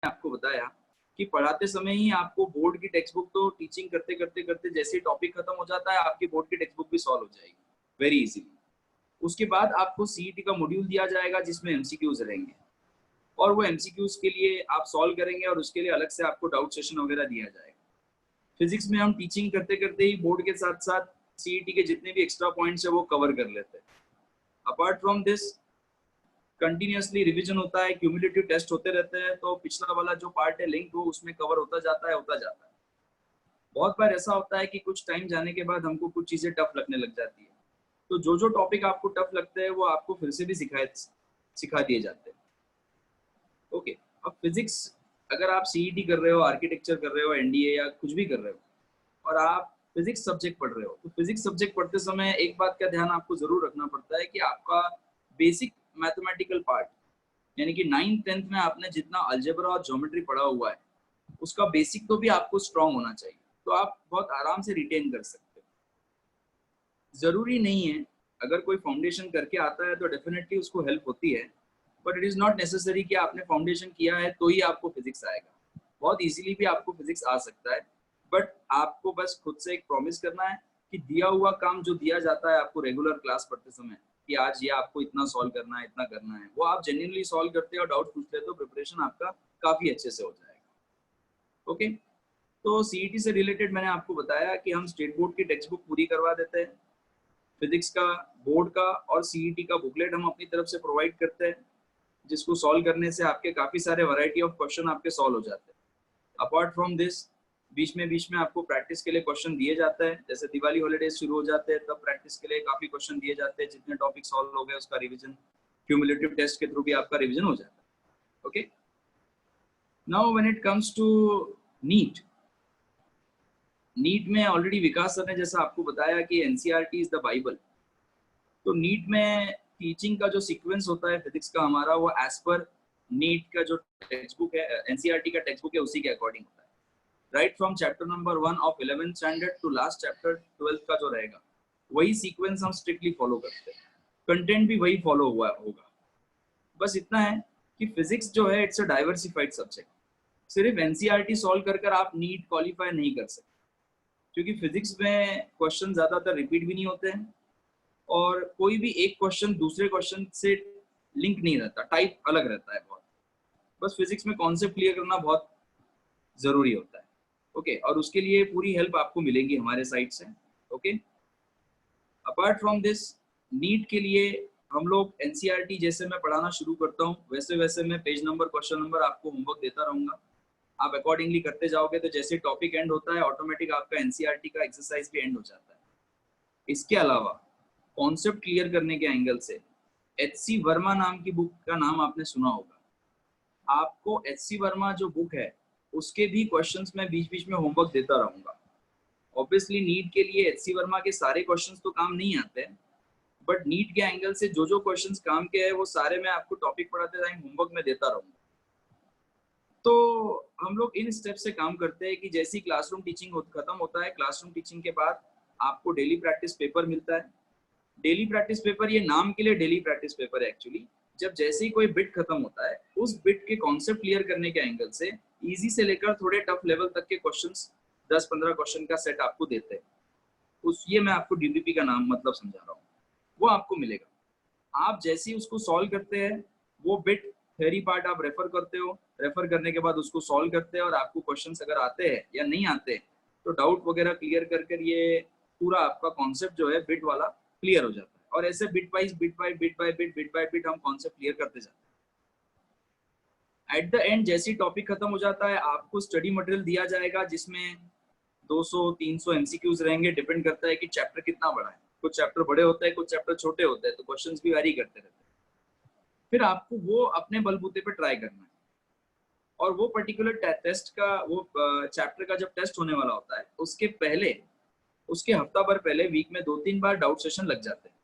आपको बताया कि पढ़ाते समय ही आपको बोर्ड की टेक्स्ट बुक तो टीचिंग करते करते करते जैसे टॉपिक खत्म हो जाता है आपकी बोर्ड की टेक्स्ट बुक भी सॉल्व हो जाएगी वेरी इजीली। उसके बाद आपको सीईटी का मॉड्यूल दिया जाएगा जिसमें एमसीक्यूज रहेंगे और वो एमसीक्यूज के लिए आप सॉल्व करेंगे और उसके लिए अलग से आपको डाउट सेशन वगैरह दिया जाएगा। फिजिक्स में हम टीचिंग करते करते ही बोर्ड के साथ साथ सीईटी के जितने भी एक्स्ट्रा पॉइंट्स है वो कवर कर लेते हैं। Apart from this continuously revision होता है, क्यूमुलेटिव टेस्ट होते रहते हैं, तो पिछला वाला जो पार्ट है लिंक वो उसमें कवर होता जाता है। बहुत बार ऐसा होता है कि कुछ टाइम जाने के बाद हमको कुछ चीजें टफ लगने लग जाती है, तो जो जो टॉपिक आपको टफ लगते हैं वो आपको फिर से भी सिखा दिए जाते हैं। ओके, अब फिजिक्स अगर आप सीईटी कर रहे हो, आर्किटेक्चर कर रहे हो, एनडीए या कुछ भी कर रहे हो और आप फिजिक्स सब्जेक्ट पढ़ रहे हो, तो फिजिक्स सब्जेक्ट पढ़ते समय एक बात का ध्यान आपको जरूर रखना पड़ता है कि आपका बेसिक मैथमेटिकल पार्ट यानी कि 9th-10th में आपने जितना अलजेब्रा और ज्योमेट्री पढ़ा हुआ है उसका बेसिक तो भी आपको स्ट्रांग होना चाहिए, तो आप बहुत आराम से रिटेन कर सकते हो। जरूरी नहीं है अगर कोई फाउंडेशन करके आता है तो डेफिनेटली उसको हेल्प होती है, but it is not necessary कि आपने फाउंडेशन किया है तो ही आपको फिजिक्स आएगा। बहुत इजीली भी आपको फिजिक्स आ सकता है, बट आपको बस खुद से एक प्रॉमिस करना है कि दिया हुआ काम जो दिया जाता है आपको रेगुलर क्लास पढ़ते समय कि आज ये आपको इतना सॉल्व करना है, इतना करना है, वो आप जेन्युइनली सॉल्व करते हो और डाउट पूछते हो तो प्रिपरेशन आपका काफी अच्छे से हो जाएगा। ओके, तो सीईटी से रिलेटेड मैंने आपको बताया कि हम स्टेट बोर्ड की टेक्स्ट बुक पूरी करवा देते हैं, फिजिक्स का बोर्ड का और सीईटी का बुकलेट हम अपनी तरफ से प्रोवाइड करते हैं, जिसको सॉल्व करने से आपके काफी सारे वैरायटी ऑफ क्वेश्चन आपके सॉल्व हो जाते हैं। अपार्ट फ्रॉम दिस बीच में आपको प्रैक्टिस के लिए क्वेश्चन दिए जाता है, जैसे दिवाली हॉलीडेज शुरू हो जाते हैं तब प्रैक्टिस के लिए काफी क्वेश्चन दिए जाते हैं, जितने टॉपिक सॉल्व हो गए उसका रिवीजन क्यूमुलेटिव टेस्ट के थ्रू भी आपका रिवीजन हो जाता है। Okay, now when it comes to NEET में ऑलरेडी विकास सर ने जैसा आपको बताया कि एनसीईआरटी इज द बाइबल, तो नीट में टीचिंग का जो सीक्वेंस होता है फिजिक्स का हमारा वो एज पर नीट का जो टेक्स्ट बुक है, एनसीईआरटी का टेक्स्ट बुक है, उसी के अकॉर्डिंग होता है। Right from chapter number 1 of 11th standard to last chapter 12th का जो रहेगा वही सीक्वेंस हम स्ट्रिक्टली फॉलो करते हैं, कंटेंट भी वही फॉलो हुआ होगा। बस इतना है कि फिजिक्स जो है इट्स अ डाइवर्सिफाइड सब्जेक्ट, सिर्फ एनसीईआरटी सॉल्व कर आप नीट क्वालिफाई नहीं कर सकते, क्योंकि फिजिक्स में क्वेश्चन ज्यादातर रिपीट भी नहीं होते हैं और कोई भी एक क्वेश्चन दूसरे क्वेश्चन से लिंक नहीं रहता, टाइप अलग रहता है बहुत। बस फिजिक्स में कॉन्सेप्ट क्लियर करना बहुत जरूरी होता है। ओके, और उसके लिए पूरी हेल्प आपको मिलेगी हमारे साइड से। Okay, apart from this NEET के लिए हम लोग एनसीईआरटी जैसे मैं पढ़ाना शुरू करता हूँ वैसे वैसे मैं पेज नंबर क्वेश्चन नंबर आपको होमवर्क देता रहूंगा, आप अकॉर्डिंगली करते जाओगे तो जैसे टॉपिक एंड होता है ऑटोमेटिक आपका एनसीईआरटी का एक्सरसाइज भी एंड हो जाता है। इसके अलावा कॉन्सेप्ट क्लियर करने के एंगल से एचसी वर्मा नाम की बुक का नाम आपने सुना होगा, आपको एचसी वर्मा जो बुक है उसके भी क्वेश्चंस मैं बीच बीच में होमवर्क देता रहूंगा। ऑब्वियसली नीट के लिए एचसी वर्मा के सारे क्वेश्चंस तो काम नहीं आते हैं, बट नीट के एंगल से जो जो क्वेश्चंस काम के हैं वो सारे मैं आपको टॉपिक पढ़ाते टाइम होमवर्क में देता रहूंगा। तो हम लोग इन स्टेप से काम करते हैं कि जैसी क्लासरूम टीचिंग खत्म होता है, क्लासरूम टीचिंग के बाद आपको डेली प्रैक्टिस पेपर मिलता है। डेली प्रैक्टिस पेपर ये नाम के लिए डेली प्रैक्टिस पेपर है एक्चुअली, जब जैसे ही कोई बिट खत्म होता है उस बिट के कॉन्सेप्ट क्लियर करने के एंगल से इजी से लेकर थोड़े टफ लेवल तक के क्वेश्चंस 10-15 क्वेश्चन का सेट आपको देते हैं। उस ये मैं आपको डीबीपी का नाम मतलब समझा रहा हूँ, वो आपको मिलेगा। आप जैसे ही उसको सॉल्व करते हैं वो बिट थ्योरी पार्ट आप रेफर करते हो, रेफर करने के बाद उसको सॉल्व करते हैं और आपको क्वेश्चंस अगर आते हैं या नहीं आते तो डाउट वगैरह क्लियर कर ये पूरा आपका कॉन्सेप्ट जो है बिट वाला क्लियर हो जाता है। और ऐसे बिट बाय बिट हम कॉन्सेप्ट क्लियर करते जाते हैं। एट द एंड जैसे टॉपिक खत्म हो जाता है आपको स्टडी मटेरियल दिया जाएगा जिसमें 200-300 एमसीक्यूज रहेंगे, डिपेंड करता है कि चैप्टर कितना बड़ा है, कुछ चैप्टर बड़े होते हैं कुछ चैप्टर छोटे होते हैं, तो क्वेश्चंस भी वैरी करते रहते हैं। फिर आपको वो अपने बलबूते पे ट्राई करना है और वो पर्टिकुलर टेस्ट का वो चैप्टर का जब टेस्ट होने वाला होता है उसके पहले उसके हफ्ता भर पहले वीक में 2-3 बार डाउट सेशन लग जाते हैं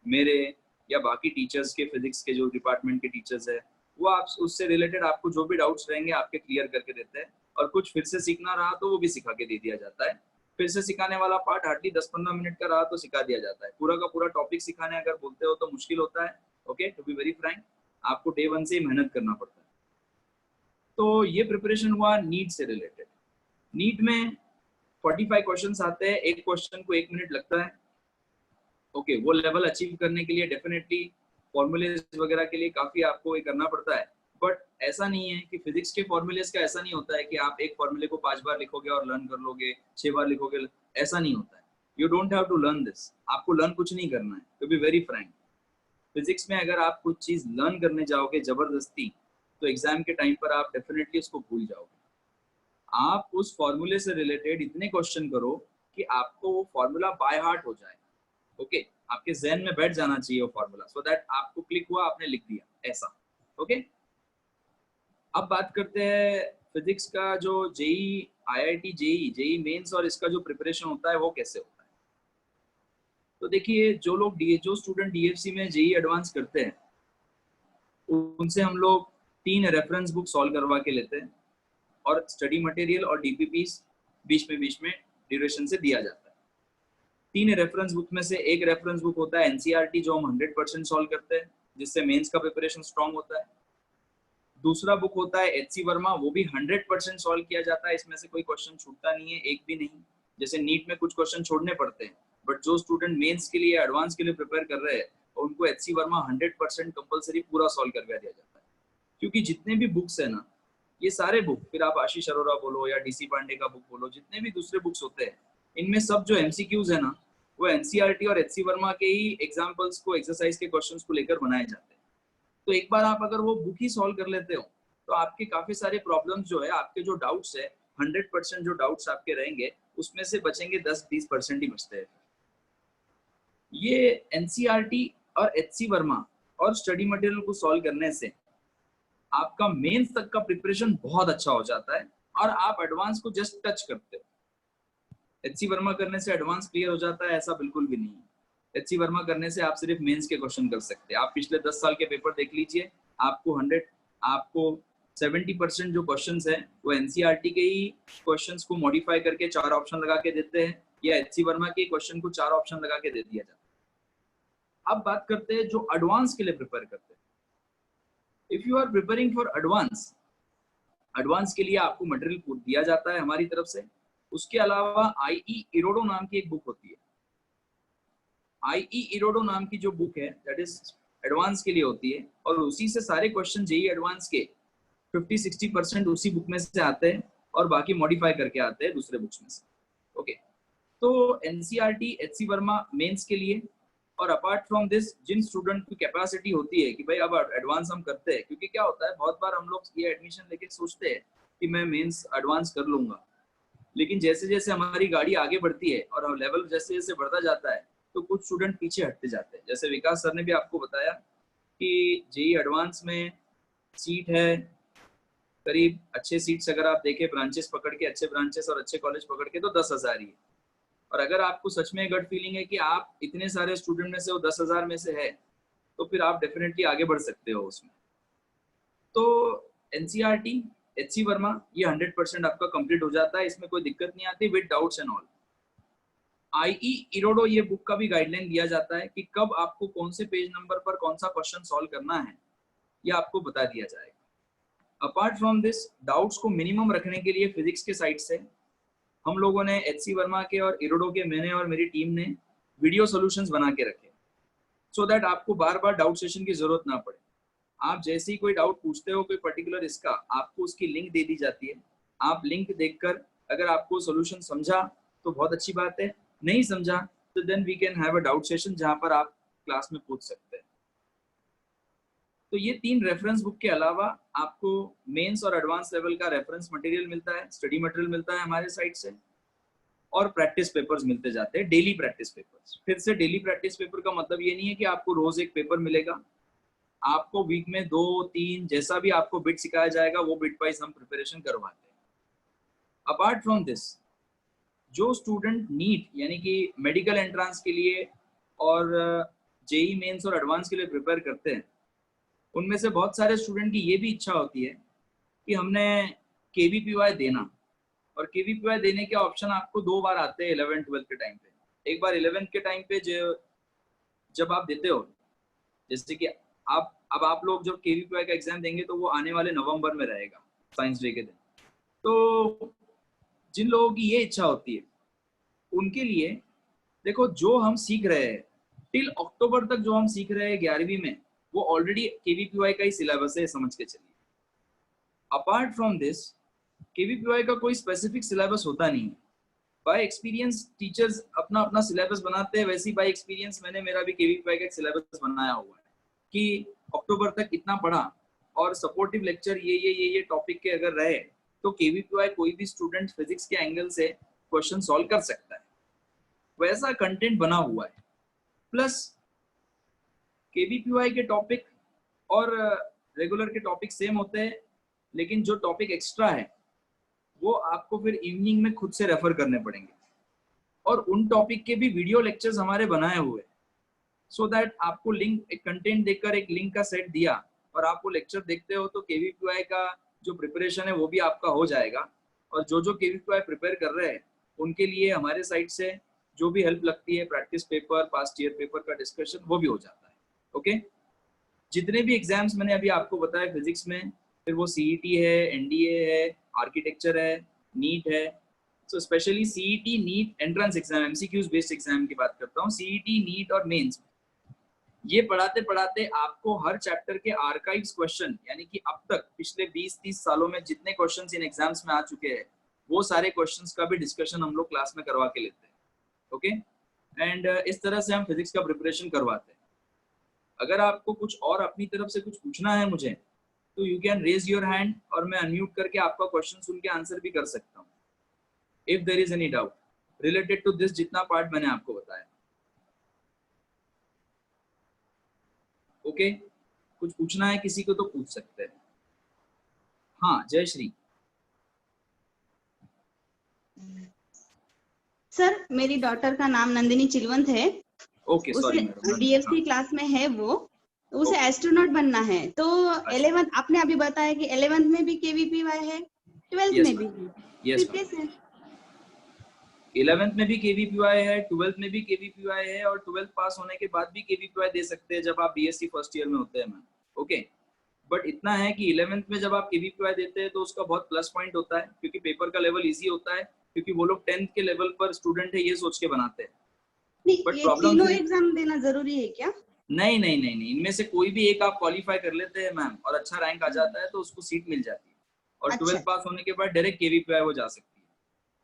मेरे या बाकी टीचर्स के, फिजिक्स के जो डिपार्टमेंट के टीचर्स है वो आप उससे रिलेटेड आपको जो भी डाउट्स रहेंगे आपके क्लियर करके देते हैं। और कुछ फिर से सीखना रहा तो वो भी सिखा के दे दिया जाता है। फिर से सिखाने वाला पार्ट हार्डली 10-15 मिनट का रहा तो सिखा दिया जाता है। पूरा का पूरा टॉपिक सिखाने अगर बोलते हो तो मुश्किल होता है। Okay, to be very frank, आपको डे 1 से ही मेहनत करना पड़ता है। तो ये प्रिपरेशन हुआ नीट से रिलेटेड। नीट में 45 क्वेश्चंस आते हैं, एक क्वेश्चन को 1 मिनट लगता है। ओके, वो लेवल अचीव करने के लिए डेफिनेटली फॉर्मूलेज वगैरह के लिए काफी आपको ये करना पड़ता है। बट ऐसा नहीं है कि फिजिक्स के फॉर्मूलेज का ऐसा नहीं होता है कि आप एक फॉर्मूले को 5 बार लिखोगे और लर्न कर लोगे, 6 बार लिखोगे, ऐसा नहीं होता है। You don't have to learn this, आपको लर्न कुछ नहीं करना है। To be very frank, physics में अगर आप कुछ चीज लर्न करने जाओगे जबरदस्ती, तो एग्जाम के टाइम पर आप डेफिनेटली उसको भूल जाओगे। आप उस फॉर्मूले से रिलेटेड इतने क्वेश्चन करो कि आपको वो फॉर्मूला बाय हार्ट हो जाए। ओके, आपके जहन में बैठ जाना चाहिए वो फॉर्मूला, सो दैट आपको क्लिक हुआ, आपने लिख दिया, ऐसा। ओके, अब बात करते हैं फिजिक्स का जो जेई, आईआईटी जेई मेंस और इसका जो प्रिपरेशन होता है वो कैसे होता है। तो देखिए, जो स्टूडेंट डीएफसी में जेई एडवांस करते हैं, उनसे हम लोग 3 रेफरेंस बुक सॉल्व करवा के लेते हैं और स्टडी मटेरियल और डीपीपीस बीच में ड्यूरेशन से दिया जाता है। 3 रेफरेंस बुक में से एक रेफरेंस बुक होता है एनसीईआरटी, जो हम 100% सॉल्व करते हैं, जिससे मेंस का प्रिपरेशन स्ट्रांग होता है। दूसरा बुक होता है एचसी वर्मा, वो भी 100% सॉल्व किया जाता है, इसमें से कोई क्वेश्चन छूटता नहीं है, एक भी नहीं। जैसे नीट में कुछ क्वेश्चन छोड़ने पड़ते हैं, बट जो स्टूडेंट मेंस के लिए, एडवांस के लिए प्रिपेयर कर रहे हैं, उनको एचसी वर्मा 100% कंपलसरी पूरा सॉल्व करवा दिया जाता है। क्योंकि जितने भी बुक्स है ना, ये सारे बुक, फिर आप आशीष अरोरा बोलो या डीसी पांडे का बुक बोलो, जितने भी दूसरे बुक्स होते हैं, इनमें सब जो एमसीक्यूज है ना, वो एनसीईआरटी और एचसी वर्मा के ही एग्जांपल्स को, एक्सरसाइज के क्वेश्चंस को लेकर बनाए जाते हैं। तो एक बार आप अगर वो बुक ही सॉल्व कर लेते हो, तो आपके काफी सारे प्रॉब्लम्स जो है, आपके जो डाउट्स है, 100% जो डाउट्स आपके रहेंगे, उसमें से बचेंगे 10-20% ही बचते हैं। ये एनसीईआरटी और एचसी वर्मा और स्टडी मटेरियल को सॉल्व करने से आपका मेंस तक का प्रिपरेशन बहुत अच्छा हो जाता है और आप एडवांस को जस्ट टच करते हो। एचसी वर्मा करने से एडवांस क्लियर हो जाता है, ऐसा बिल्कुल भी नहीं है। एचसी वर्मा करने से आप सिर्फ मेंस के क्वेश्चन कर सकते हैं। आप पिछले 10 साल के पेपर देख लीजिए, आपको 70% जो क्वेश्चंस हैं वो एनसीईआरटी के ही क्वेश्चंस को मॉडिफाई करके 4 ऑप्शन लगा के देते हैं, या एचसी वर्मा के क्वेश्चन को 4 ऑप्शन लगा के दे दिया जाता है। अब बात करते हैं जो एडवांस के लिए प्रिपेयर करते हैं। If you are preparing for advance के लिए आपको मटेरियल दिया जाता है हमारी तरफ से। उसके अलावा आईई इरोडो नाम की एक बुक होती है। आईई इरोडो नाम की जो बुक है, दैट इज एडवांस के लिए होती है, और उसी से सारे क्वेश्चन जेई एडवांस के 50-60% उसी बुक में से आते हैं और बाकी मॉडिफाई करके आते हैं दूसरे बुक्स में से। ओके, तो एनसीईआरटी, एचसी वर्मा मेंस के लिए, और अपार्ट फ्रॉम दिस, जिन स्टूडेंट की कैपेसिटी होती है कि भाई अब एडवांस हम करते हैं, क्योंकि क्या होता है, बहुत बार हम लोग ये एडमिशन लेके सोचते हैं कि मैं मेंस एडवांस कर लूंगा, लेकिन जैसे जैसे हमारी गाड़ी आगे बढ़ती है और लेवल जैसे जैसे बढ़ता जाता है, तो कुछ स्टूडेंट पीछे हटते जाते हैं। जैसे विकास सर ने भी आपको बताया कि जेई एडवांस में सीट है करीब, अच्छे सीट्स अगर आप देखें ब्रांचेस पकड़ के, अच्छे ब्रांचेस और अच्छे कॉलेज पकड़ के, तो 10,000 ही है। और अगर आपको सच में गट फीलिंग है कि आप इतने सारे स्टूडेंट में से वो 10,000 में से है, तो फिर आप डेफिनेटली आगे बढ़ सकते हो उसमें। तो एनसीईआरटी, एचसी वर्मा, ये 100% आपका कंप्लीट हो जाता है, इसमें कोई दिक्कत नहीं आती, with doubts and all. IE इरोडो, ये बुक का भी गाइडलाइन दिया जाता है कि कब आपको कौन से पेज नंबर पर कौन सा क्वेश्चन सॉल्व करना है, ये आपको बता दिया जाएगा। अपार्ट फ्रॉम दिस, डाउट्स को मिनिमम रखने के लिए फिजिक्स के साइड से हम लोगों ने, एचसी वर्मा के और इरोडो के, मैंने और मेरी टीम ने वीडियो सॉल्यूशंस बना के रखे, सो दैट आपको बार बार डाउट सेशन की जरूरत ना पड़े। आप जैसे ही कोई डाउट पूछते हो कोई पर्टिकुलर इसका, आपको उसकी लिंक दे दी जाती है। आप लिंक देखकर अगर आपको सॉल्यूशन समझा तो बहुत अच्छी बात है, नहीं समझा तो then we can have a doubt session जहां पर आप क्लास में पूछ सकते हैं। तो ये 3 रेफरेंस बुक के अलावा आपको मेंस और एडवांस लेवल का रेफरेंस मटेरियल मिलता है, स्टडी मटेरियल मिलता है हमारे साइड से, और प्रैक्टिस पेपर्स मिलते जाते हैं, डेली प्रैक्टिस पेपर्स। फिर से डेली प्रैक्टिस पेपर का मतलब ये नहीं है कि आपको रोज एक पेपर मिलेगा, आपको वीक में 2-3 जैसा भी आपको बिट सिखाया जाएगा, वो बिट वाइज हम प्रिपरेशन करवाते हैं। अपार्ट फ्रॉम दिस, जो स्टूडेंट नीट यानी कि मेडिकल एंट्रेंस के लिए और जेई मेंस और एडवांस के लिए प्रिपेयर करते हैं, उनमें से बहुत सारे स्टूडेंट की ये भी इच्छा होती है कि हमने केवीपीवाई देना, और केवीपीवाई देने के ऑप्शन आपको 2 बार आते हैं 11th-12th के टाइम पे। एक बार 11th के टाइम पे जब आप देते हो, जैसे कि आप लोग जब केवीपीवाई का एग्जाम देंगे तो वो आने वाले नवंबर में रहेगा, साइंस डे के दिन। तो जिन लोगों की ये इच्छा होती है उनके लिए देखो, जो हम सीख रहे हैं टिल अक्टूबर तक, जो हम सीख रहे हैं 11वीं में, वो ऑलरेडी केवीपीवाई का ही सिलेबस है, समझ के चलिए। अपार्ट फ्रॉम दिस केवीपीवाई का कोई स्पेसिफिक सिलेबस होता नहीं है। बाय एक्सपीरियंस टीचर्स अपना अपना सिलेबस बनाते हैं, वैसे ही बाय एक्सपीरियंस मैंने मेरा भी केवीपीवाई का एक सिलेबस बनाया हुआ है कि अक्टूबर तक इतना पढ़ा और सपोर्टिव लेक्चर ये टॉपिक के अगर रहे तो केवीपीवाई कोई भी स्टूडेंट फिजिक्स के एंगल से क्वेश्चन सॉल्व कर सकता है, वैसा कंटेंट बना हुआ है। प्लस केवीपीवाई के टॉपिक और रेगुलर के टॉपिक सेम होते हैं, लेकिन जो टॉपिक एक्स्ट्रा है वो आपको फिर इवनिंग में खुद से रेफर करने पड़ेंगे, और उन टॉपिक के भी वीडियो लेक्चर्स हमारे बनाए हुए, सो दैट आपको लिंक, एक कंटेंट देकर एक लिंक का सेट दिया और आप वो लेक्चर देखते हो तो केवीपीवाई का जो प्रिपरेशन है वो भी आपका हो जाएगा। और जो केवीपीवाई प्रिपेयर कर रहे हैं उनके लिए हमारे साइड से जो भी हेल्प लगती है, practice paper, past year paper का डिस्कशन, वो भी हो जाता है। ओके, जितने भी एग्जाम्स मैंने अभी आपको बताया फिजिक्स में, फिर वो सीईटी है, एनडीए है, आर्किटेक्चर है, नीट है। So specially CET, NEET entrance exam, MCQs based exam की बात करता हूँ, सीईटी, नीट और मेंस, ये पढ़ाते पढ़ाते आपको हर चैप्टर के आर्काइव्स क्वेश्चन, यानी कि अब तक पिछले 20-30 सालों में जितने क्वेश्चंस इन एग्जाम्स में आ चुके हैं वो सारे क्वेश्चंस का भी डिस्कशन हम लोग क्लास में करवा के लेते हैं। ओके, एंड इस तरह से हम फिजिक्स का प्रिपरेशन करवाते हैं। अगर आपको कुछ और अपनी तरफ से कुछ पूछना है मुझे तो you can raise your hand और मैं अनम्यूट करके आपका क्वेश्चन सुन के आंसर भी कर सकता हूँ, if there is any doubt related to this, जितना पार्ट मैंने आपको बताया। ओके, कुछ पूछना है किसी को तो पूछ सकते हैं। हाँ, जय श्री। सर, मेरी डॉटर का नाम नंदिनी चिलवंत है। Okay, sorry madam. DFC class में है वो, उसे एस्ट्रोनॉट बनना है। तो 11th आपने अभी बताया कि 11th में भी केवीपीवाई है, 12th में भी है, फिर कैसे? 11th में भी केवीपीवाई है, 12th में भी केवीपीवाई है, और 12th पास होने के बाद भी केवीपीवाई दे सकते हैं जब आप बीएससी फर्स्ट ईयर में होते हैं मैम। ओके, बट इतना है कि 11th में जब आप केवीपीवाई देते हैं तो उसका बहुत प्लस पॉइंट होता है, क्योंकि पेपर का लेवल इजी होता है, क्योंकि वो लोग 10th के लेवल पर स्टूडेंट है ये सोच के बनाते हैं। बट ये तीनों एग्जाम देना जरूरी है क्या? नहीं नहीं नहीं नहीं, इनमें से कोई भी एक आप क्वालिफाई कर लेते हैं मैम और अच्छा रैंक आ जाता है तो उसको सीट मिल जाती है, और 12th पास होने के बाद डायरेक्ट केवीपीवाई हो जा सकती है।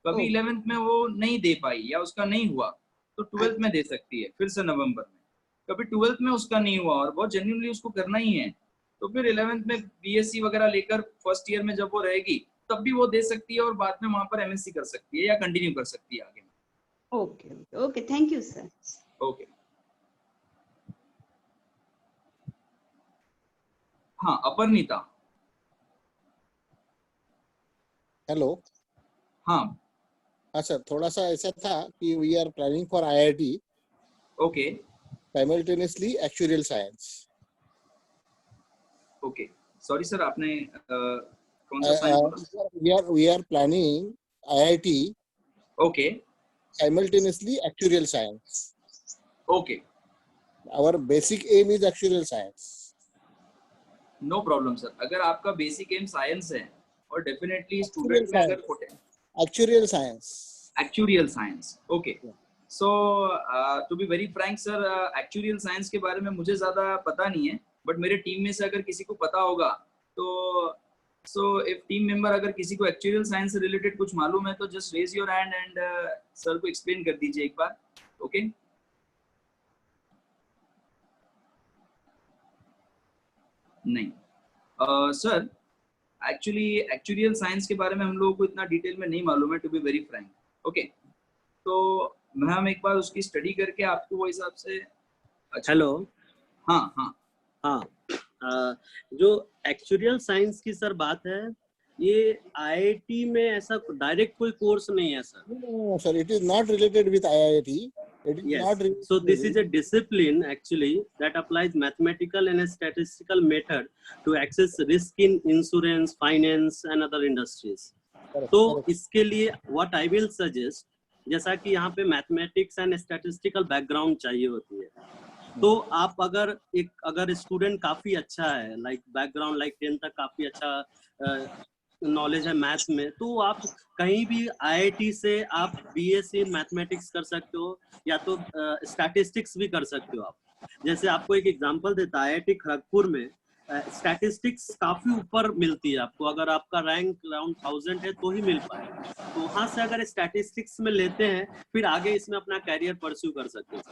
कभी 11th में वो नहीं दे पाई या उसका नहीं हुआ तो 12th में दे सकती है फिर से नवंबर में। कभी 12th में उसका नहीं हुआ और बहुत जेन्युइनली उसको करना ही है तो फिर 11th में बीएससी वगैरह लेकर फर्स्ट ईयर में जब वो रहेगी तब भी वो दे सकती है और बाद में वहां पर एमएससी कर सकती है या कंटिन्यू कर सकती है आगे। Okay okay, thank you sir. Okay, हाँ अपर्णिता। हेलो। हाँ सर, थोड़ा सा ऐसा था कि we are planning for IIT. Okay, simultaneously actual science. Okay, sorry sir, आपने कौन सा साइंस बोला? We are planning IIT. Okay, simultaneously actual science. Okay, our basic aim is actual science. No problem sir, अगर आपका basic M science है और definitely student में अगर actual science. Okay, so to be very frank sir, actual science के बारे में मुझे ज्यादा पता नहीं है, बट मेरे टीम में से अगर किसी को पता होगा तो इफ टीम मेंबर अगर किसी को एक्चुअल साइंस से रिलेटेड कुछ मालूम है तो just raise your hand and sir को एक्सप्लेन कर दीजिए एक बार। ओके, नहीं सर, एक्चुअली एक्चुअल साइंस के बारे में हम लोगों को इतना डिटेल में नहीं मालूम है, to be very frank. Okay, तो हम एक बार उसकी स्टडी करके आपको वो हिसाब से। हेलो। हाँ हाँ हाँ, जो एक्चुअल साइंस की सर बात है, ये आईआईटी में ऐसा डायरेक्ट कोई कोर्स नहीं है sir. No, sir, it is not related with IIT. It is Yes. not related. So this is a discipline actually that applies mathematical and statistical method to access risk in insurance, finance and other industries. तो इसके लिए what I will suggest, जैसा कि यहाँ पे mathematics and statistical background चाहिए होती है, तो आप अगर स्टूडेंट काफी अच्छा है, लाइक बैकग्राउंड लाइक 10 तक काफी अच्छा नॉलेज है मैथ्स में, तो आप कहीं भी IIT से आप BSc इन मैथमेटिक्स कर सकते हो, या तो स्टैटिस्टिक्स भी कर सकते हो आप। जैसे आपको एक एग्जांपल देता है, IIT खड़गपुर में स्टैटिस्टिक्स काफी ऊपर मिलती है आपको, अगर आपका रैंक अराउंड 1000 है तो ही मिल पाए। तो वहां से अगर स्टैटिस्टिक्स में लेते हैं, फिर आगे इसमें अपना कैरियर परस्यू कर सकते हैं।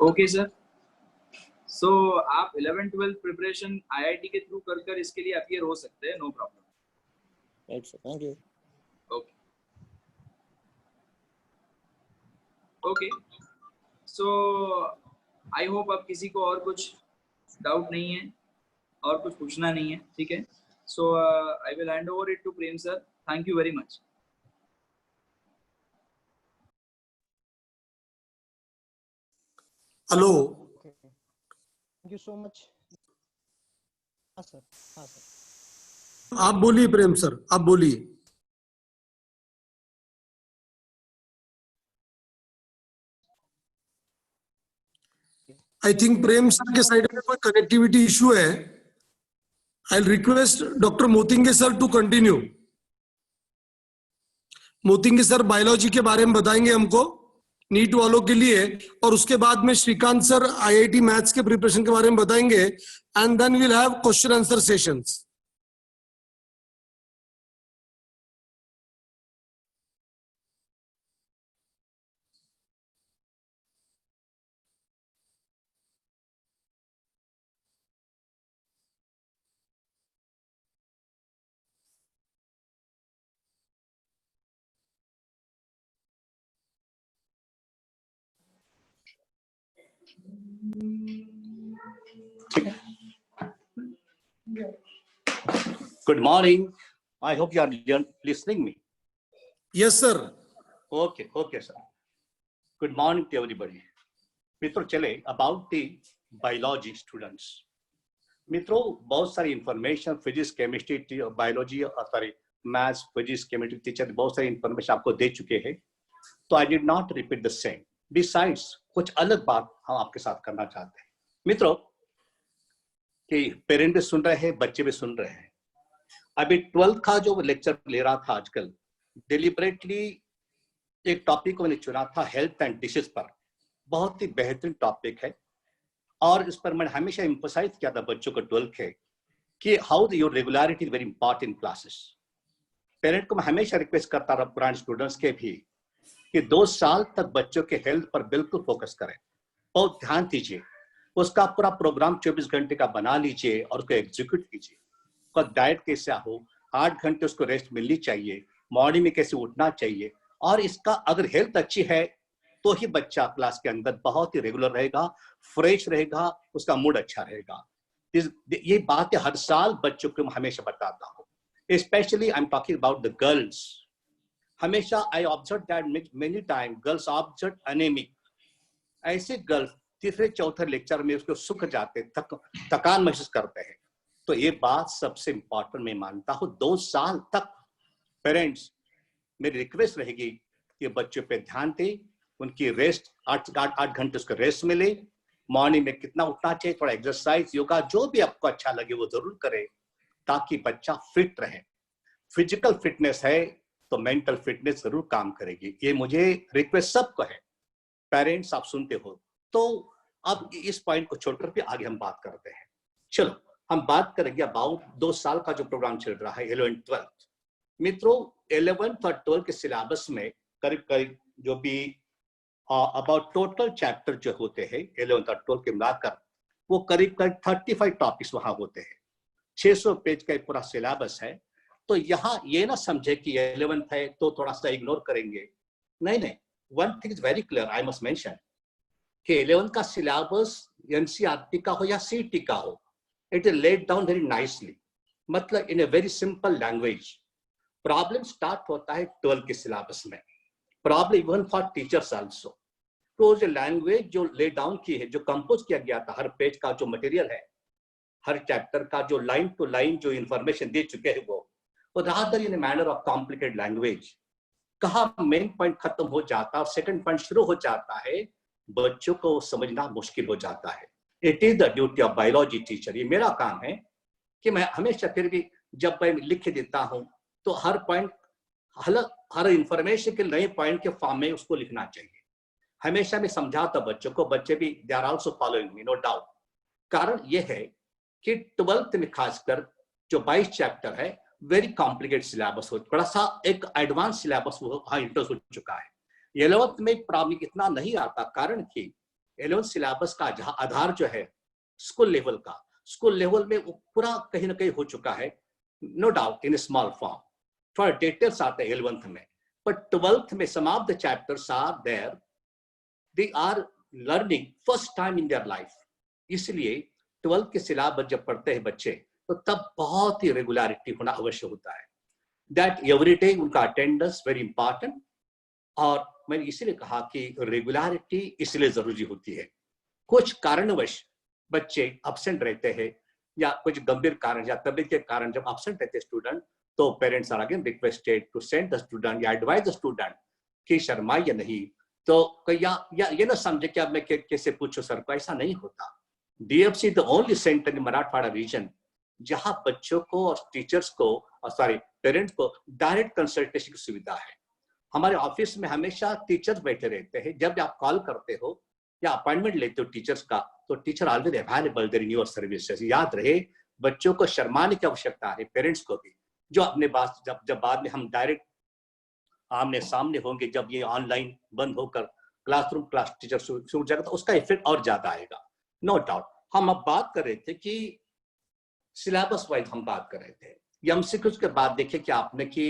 ओके सर, सो आप 11-12 प्रिपरेशन IIT के थ्रू कर इसके लिए अपीयर हो सकते हैं, no problem. Right sir, thank you. Okay okay, so I hope अब किसी को और कुछ डाउट नहीं है और कुछ पूछना नहीं है, ठीक है। So I will hand over it to Prem sir, thank you very much. Hello, thank you so much. हाँ सर, हाँ सर, आप बोलिए प्रेम सर, आप बोलिए। आई थिंक प्रेम सर के साइड में कोई कनेक्टिविटी इशू है। I request doctor Motinge sir to continue. Motinge sir biology के बारे में बताएंगे हमको नीट वालों के लिए, और उसके बाद में श्रीकांत सर IIT मैथ्स के प्रिपरेशन के बारे में बताएंगे, and then we'll have question answer sessions. Good morning. I hope you are listening me. Yes sir. Okay sir. Good morning to everybody. मित्रों चले about the biology students. मित्रों बहुत सारी information physics chemistry biology sorry maths physics chemistry teacher बहुत सारी information आपको दे चुके हैं, तो I did not repeat the same. Besides कुछ अलग बात हम आपके साथ करना चाहते हैं मित्रों, कि पेरेंट भी सुन रहे हैं, बच्चे भी सुन रहे हैं। अभी 12th का जो लेक्चर ले रहा था आजकल, डिलिबरेटली एक टॉपिक को मैंने चुना था हेल्थ एंड डिसीज पर। बहुत ही बेहतरीन टॉपिक है और इस पर मैंने हमेशा एम्फसाइज किया था बच्चों को 12th के कि how your regularity is very important classes. Parent को मैं हमेशा रिक्वेस्ट करता रहा, पुराने स्टूडेंट्स के भी, कि 2 साल तक बच्चों के हेल्थ पर बिल्कुल फोकस करें, बहुत ध्यान दीजिए, उसका पूरा प्रोग्राम 24 घंटे का बना लीजिए और उसको एग्जीक्यूट कीजिए। उसका डाइट कैसा हो, 8 घंटे उसको रेस्ट मिलनी चाहिए, मॉर्निंग में कैसे उठना चाहिए, और इसका अगर हेल्थ अच्छी है तो ही बच्चा क्लास के अंदर बहुत ही रेगुलर रहेगा, फ्रेश रहेगा, उसका मूड अच्छा रहेगा। ये बात हर साल बच्चों को मैं हमेशा बताता हूँ, specially I am talking about the girls. हमेशा I observe that many time girls observe anaemic. ऐसे गर्ल्स तीसरे चौथे लेक्चर में उसको सूख जाते, थकान महसूस करते हैं। तो ये बात सबसे इंपॉर्टेंट मैं मानता हूँ। 2 साल तक पेरेंट्स मेरी रिक्वेस्ट रहेगी कि बच्चों पे ध्यान दें, उनकी रेस्ट 8 घंटे उसको रेस्ट मिले, मॉर्निंग में कितना उठना चाहिए, थोड़ा एक्सरसाइज योगा जो भी आपको अच्छा लगे वो जरूर करें, ताकि बच्चा फिट रहे। फिजिकल फिटनेस है तो मेंटल फिटनेस जरूर काम करेगी। ये मुझे रिक्वेस्ट सबको है। पेरेंट्स आप सुनते हो तो अब इस पॉइंट को छोड़कर भी आगे हम बात करते हैं। चलो हम बात करेंगे अबाउट 2 साल का जो प्रोग्राम चल रहा है 11th 12th। मित्रों 11th और 12th के सिलेबस में करीब करीब जो भी अबाउट टोटल चैप्टर जो होते हैं 11th और 12th के मिलाकर, वो करीब करीब 35 टॉपिक्स वहां होते हैं। 600 पेज का पूरा सिलेबस है। तो यहाँ ये ना समझे कि 11th है तो थोड़ा सा इग्नोर करेंगे, नहीं। One thing is very clear, I must mention कि 11th का सिलेबस NCERT का हो या CET का हो, it is laid down very nicely, मतलब in a very simple language. Problem start होता है 12th के सिलेबस में, problem even for teachers also. तो जो लैंग्वेज जो ले डाउन की है, जो कंपोज किया गया था, हर पेज का जो मटेरियल है, हर चैप्टर का जो लाइन टू लाइन जो इंफॉर्मेशन दे चुके हैं वो rather in manner of complicated language. कहा मेन पॉइंट खत्म हो जाता है और सेकंड पॉइंट शुरू हो जाता है, बच्चों को समझना मुश्किल हो जाता है। It is the duty of biology teacher, ये मेरा काम है कि मैं हमेशा फिर भी जब मैं लिख देता हूं तो हर पॉइंट, हर इंफॉर्मेशन के नए पॉइंट के फॉर्म में उसको लिखना चाहिए। हमेशा मैं समझाता बच्चों को, बच्चे भी they are also following me, no doubt. कारण ये है कि 12th में खासकर जो 22 चैप्टर है, वेरी कॉम्प्लिकेटेड सिलेबस हो, थोड़ा सा एक एडवांस सिलेबस वहां इंट्रोड्यूस हो चुका है। 11th में प्रॉब्लम इतना नहीं आता, कारण कि 11th सिलेबस का आधार जो है स्कूल लेवल का, स्कूल लेवल में वो पूरा कहीं ना कहीं हो चुका है, no doubt in small form. थोड़ा डिटेल्स आते हैं 11th में, बट 12th में some of the chapters are there, they are learning first time in their life. इसलिए 12th के सिलेबस जब पढ़ते हैं बच्चे तो तब बहुत ही रेगुलरिटी होना अवश्य होता है। दैट एवरी डे उनका अटेंडेंस वेरी इंपॉर्टेंट। और मैंने इसीलिए कहा कि रेगुलरिटी इसलिए जरूरी होती है। कुछ कारणवश बच्चे अब्सेंट रहते हैं या कुछ गंभीर कारण या तबीयत के कारण जब अब्सेंट रहते स्टूडेंट, तो parents are again requested to send the student या एडवाइज द स्टूडेंट कि शर्माए या नहीं। तो या ये ना समझे कि अब मैं कैसे पूछूं सर को, ऐसा नहीं होता। DFC the only centre in Marathwada region जहां बच्चों को और टीचर्स को और पेरेंट्स को डायरेक्ट कंसल्टेशन की सुविधा है। हमारे ऑफिस में हमेशा टीचर्स बैठे रहते हैं। जब आप कॉल करते हो या अपॉइंटमेंट लेते हो टीचर्स का, तो teacher already available there in your services. याद रहे, बच्चों को शर्माने की आवश्यकता है, पेरेंट्स को भी। जो अपने बात जब बाद में हम डायरेक्ट आमने सामने होंगे, जब ये ऑनलाइन बंद होकर क्लासरूम क्लास टीचर शुरू हो जाएगा, तो उसका इफेक्ट और ज्यादा आएगा, नो डाउट। हम अब बात कर रहे थे कि सिलेबस वाइज हम बात कर रहे थे। MCQs के बाद देखिए कि आपने कि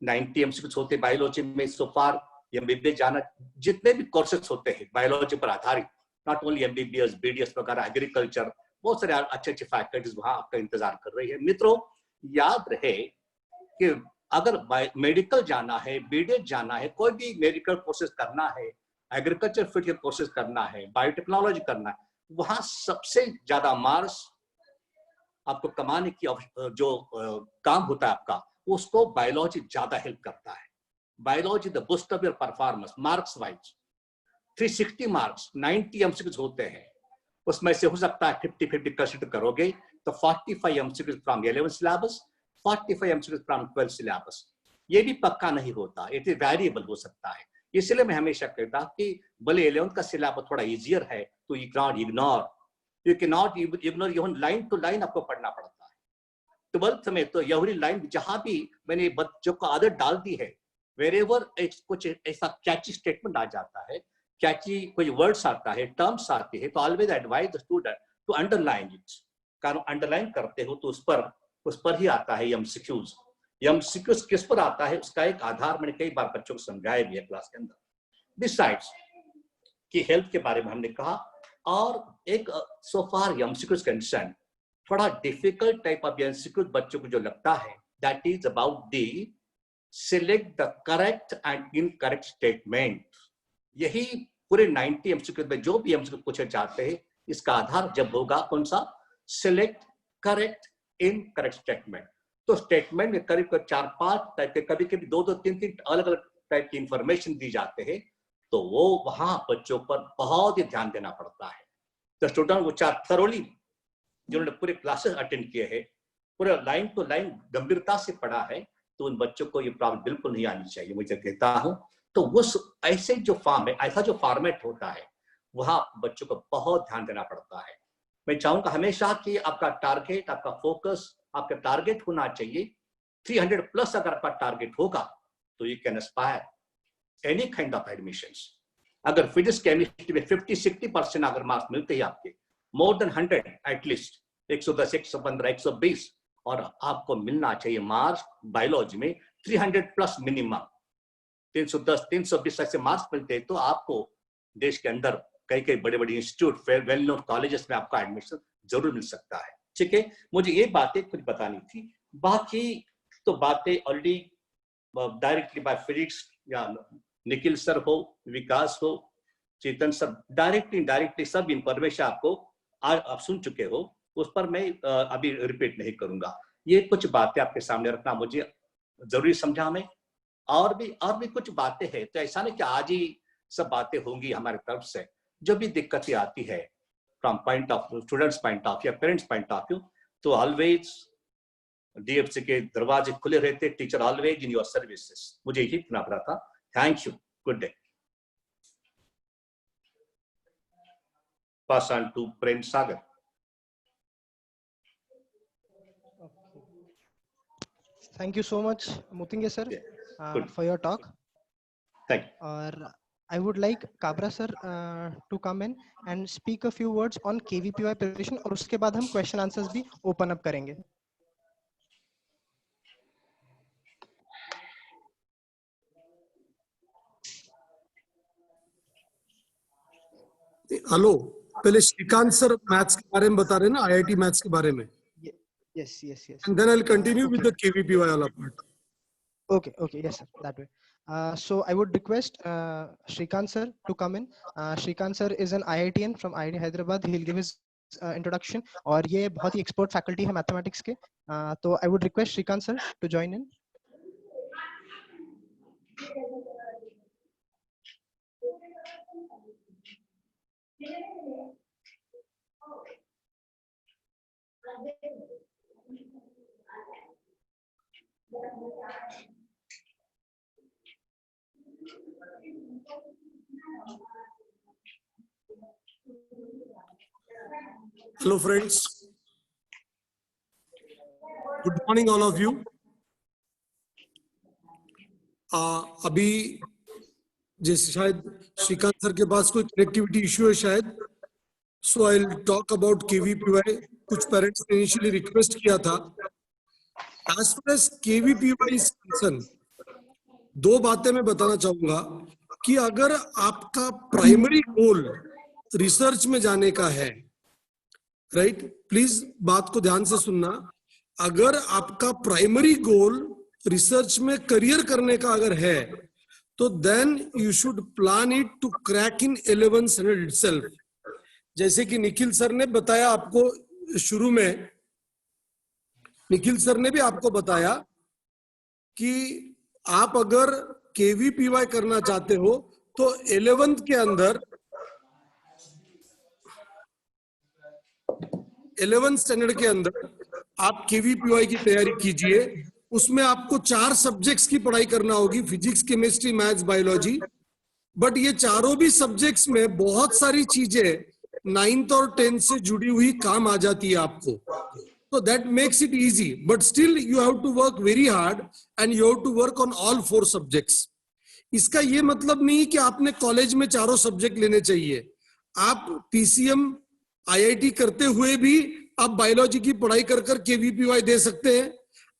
90 MCQs होते बायोलॉजी में सो फार। MBBS जाना, जितने भी कोर्सेस होते हैं बायोलॉजी पर आधारित, नॉट ओनली MBBS, BDS वगैरह, एग्रीकल्चर, बहुत सारे अच्छे अच्छे फैकल्टीज वहां आपका इंतजार कर रही है। मित्रों, याद रहे कि अगर मेडिकल जाना है, BDS जाना है, कोई भी मेडिकल कोर्सेज करना है, एग्रीकल्चर फील्ड के कोर्सेज करना है, बायोटेक्नोलॉजी करना है, वहां सबसे ज्यादा मार्क्स आपको कमाने की जो काम होता है आपका, उसको बायोलॉजी ज्यादा हेल्प करता है। Biology the boost of your performance marks wise. 360 marks 90 MCQs होते हैं, उसमें से हो सकता है 50-50 कंसिडर करोगे तो 45 MCQs from 11th syllabus, 45 MCQs from 12th syllabus. ये भी पक्का नहीं होता, इट इज वेरिएबल हो सकता है। इसलिए मैं हमेशा कहता कि भले 11th का सिलेबस थोड़ा इजियर है, तो you can not ignore, even line to line आपको पढ़ना पड़ता है। 12th में तो एवरी लाइन, जहां भी मैंने बच्चों को आदत डाल दी है, वेरेवर कुछ ऐसा कैची स्टेटमेंट आ जाता है, कैची कोई वर्ड्स आता है, टर्म्स आते हैं, तो always advise the student to underline it. कारण अंडरलाइन करते हो तो उस पर ही आता है MCQs। MCQs किस पर आता है, उसका एक आधार मैंने कई बार बच्चों को समझाया भी है क्लास के अंदर। बिसाइड्स कि हेल्थ के बारे में हमने कहा, और एक सो फार MCQs कंसर्न थोड़ा डिफिकल्ट टाइप ऑफ MCQs बच्चों को जो लगता है, that is about the select the correct and incorrect statement. यही पूरे 90 MCQs में जो भी MCQs पूछे जाते हैं, इसका आधार जब होगा कौन सा, सिलेक्ट करेक्ट इनकरेक्ट स्टेटमेंट। तो स्टेटमेंट में करीब 4-5 टाइप के, कभी कभी 2-2, 3-3 अलग अलग टाइप की इंफॉर्मेशन दी जाते हैं, तो वो वहां बच्चों पर बहुत ही ध्यान देना पड़ता है। तो स्टूडेंट वो थरोली जिन्होंने पूरे क्लासेस अटेंड किए हैं, पूरे लाइन टू लाइन गंभीरता से पढ़ा है, तो उन बच्चों को ये प्रॉब्लम बिल्कुल नहीं आनी चाहिए, मुझे कहता हूं। तो उस ऐसे जो फॉर्म है, ऐसा जो फॉर्मेट होता है, वहां बच्चों को बहुत ध्यान देना पड़ता है। मैं चाहूंगा हमेशा कि आपका टारगेट, आपका फोकस, आपका टारगेट होना चाहिए 300+ अगर आपका टारगेट होगा तो you can Aspire any kind of admissions. अगर फिजिक्स केमिस्ट्री में 50-60% अगर मार्क्स मिलते हैं आपके, मोर देन 100 एटलीस्ट, 110, 115, 120, और आपको मिलना चाहिए मार्क्स बायोलॉजी में 300+ मिनिमम। 310, 320 ऐसे मार्क्स मिलते हैं तो आपको देश के अंदर कई बड़े बड़े इंस्टीट्यूट, वेल नोन कॉलेजेस में आपका एडमिशन जरूर मिल सकता है। ठीक है, मुझे ये बातें कुछ बतानी थी, बाकी तो बातें ऑलरेडी डायरेक्टली बाय फिजिक्स या निखिल सर हो, विकास हो, चेतन सर, डायरेक्टली इनडायरेक्टली सब इंफॉर्मेशन आपको आप सुन चुके हो, उस पर मैं अभी रिपीट नहीं करूंगा। ये कुछ बातें आपके सामने रखना मुझे जरूरी समझा। मैं और भी कुछ बातें हैं, तो ऐसा नहीं कि आज ही सब बातें होंगी हमारे तरफ से। जो भी दिक्कतें आती है from point of view, students point of view, parents point of view, तो always DFC के दरवाजे खुले रहते, teacher always in your services. मुझे यही कहना पड़ा था. Thank you. Good day. Pass on to Prince Sagar. Thank you so much, Mutinge sir, for your talk. Thank you. Or I would like Kabra sir to come in and speak a few words on KVPY preparation, और उसके बाद हम question answers भी open up करेंगे. Hello, पहले Shrikant sir maths के बारे में बता रहे हैं ना, IIT मैथ्स के बारे में. Yes. And then I'll continue with the KVPY wala part. Okay, yes sir, that way. So I would request Shrikant sir to come in. Shrikant sir is an IITian from IIT Hyderabad. He'll give his introduction. और ये बहुत ही expert faculty है mathematics के. तो I would request Shrikant sir to join in. Hello friends. Good morning all of you. अभी जैसे शायद Shrikant sir के पास कोई कनेक्टिविटी इश्यू है शायद, so I will talk about KVPY. कुछ पेरेंट्स ने इनिशियली रिक्वेस्ट किया था. As far as KVPY is concerned, दो बातें मैं बताना चाहूंगा कि अगर आपका प्राइमरी गोल रिसर्च में जाने का है, राइट, प्लीज बात को ध्यान से सुनना. अगर आपका प्राइमरी गोल रिसर्च में करियर करने का अगर है, तो then you should plan it to crack in 11th standard itself. जैसे कि निखिल सर ने बताया आपको शुरू में, निखिल सर ने भी आपको बताया कि आप अगर KVPY करना चाहते हो तो 11th के अंदर 11th स्टैंडर्ड के अंदर आप KVPY की तैयारी कीजिए. उसमें आपको 4 सब्जेक्ट्स की पढ़ाई करना होगी, physics, chemistry, maths, biology. But ये चारों भी सब्जेक्ट्स में बहुत सारी चीजें 9th और 10th से जुड़ी हुई काम आ जाती है आपको. So that makes it easy, but still you have to work very hard and you have to work on all 4 subjects. इसका ये मतलब नहीं कि आपने कॉलेज में चारों सब्जेक्ट लेने चाहिए. आप PCM IIT करते हुए भी आप बायोलॉजी की पढ़ाई कर KVPY दे सकते हैं.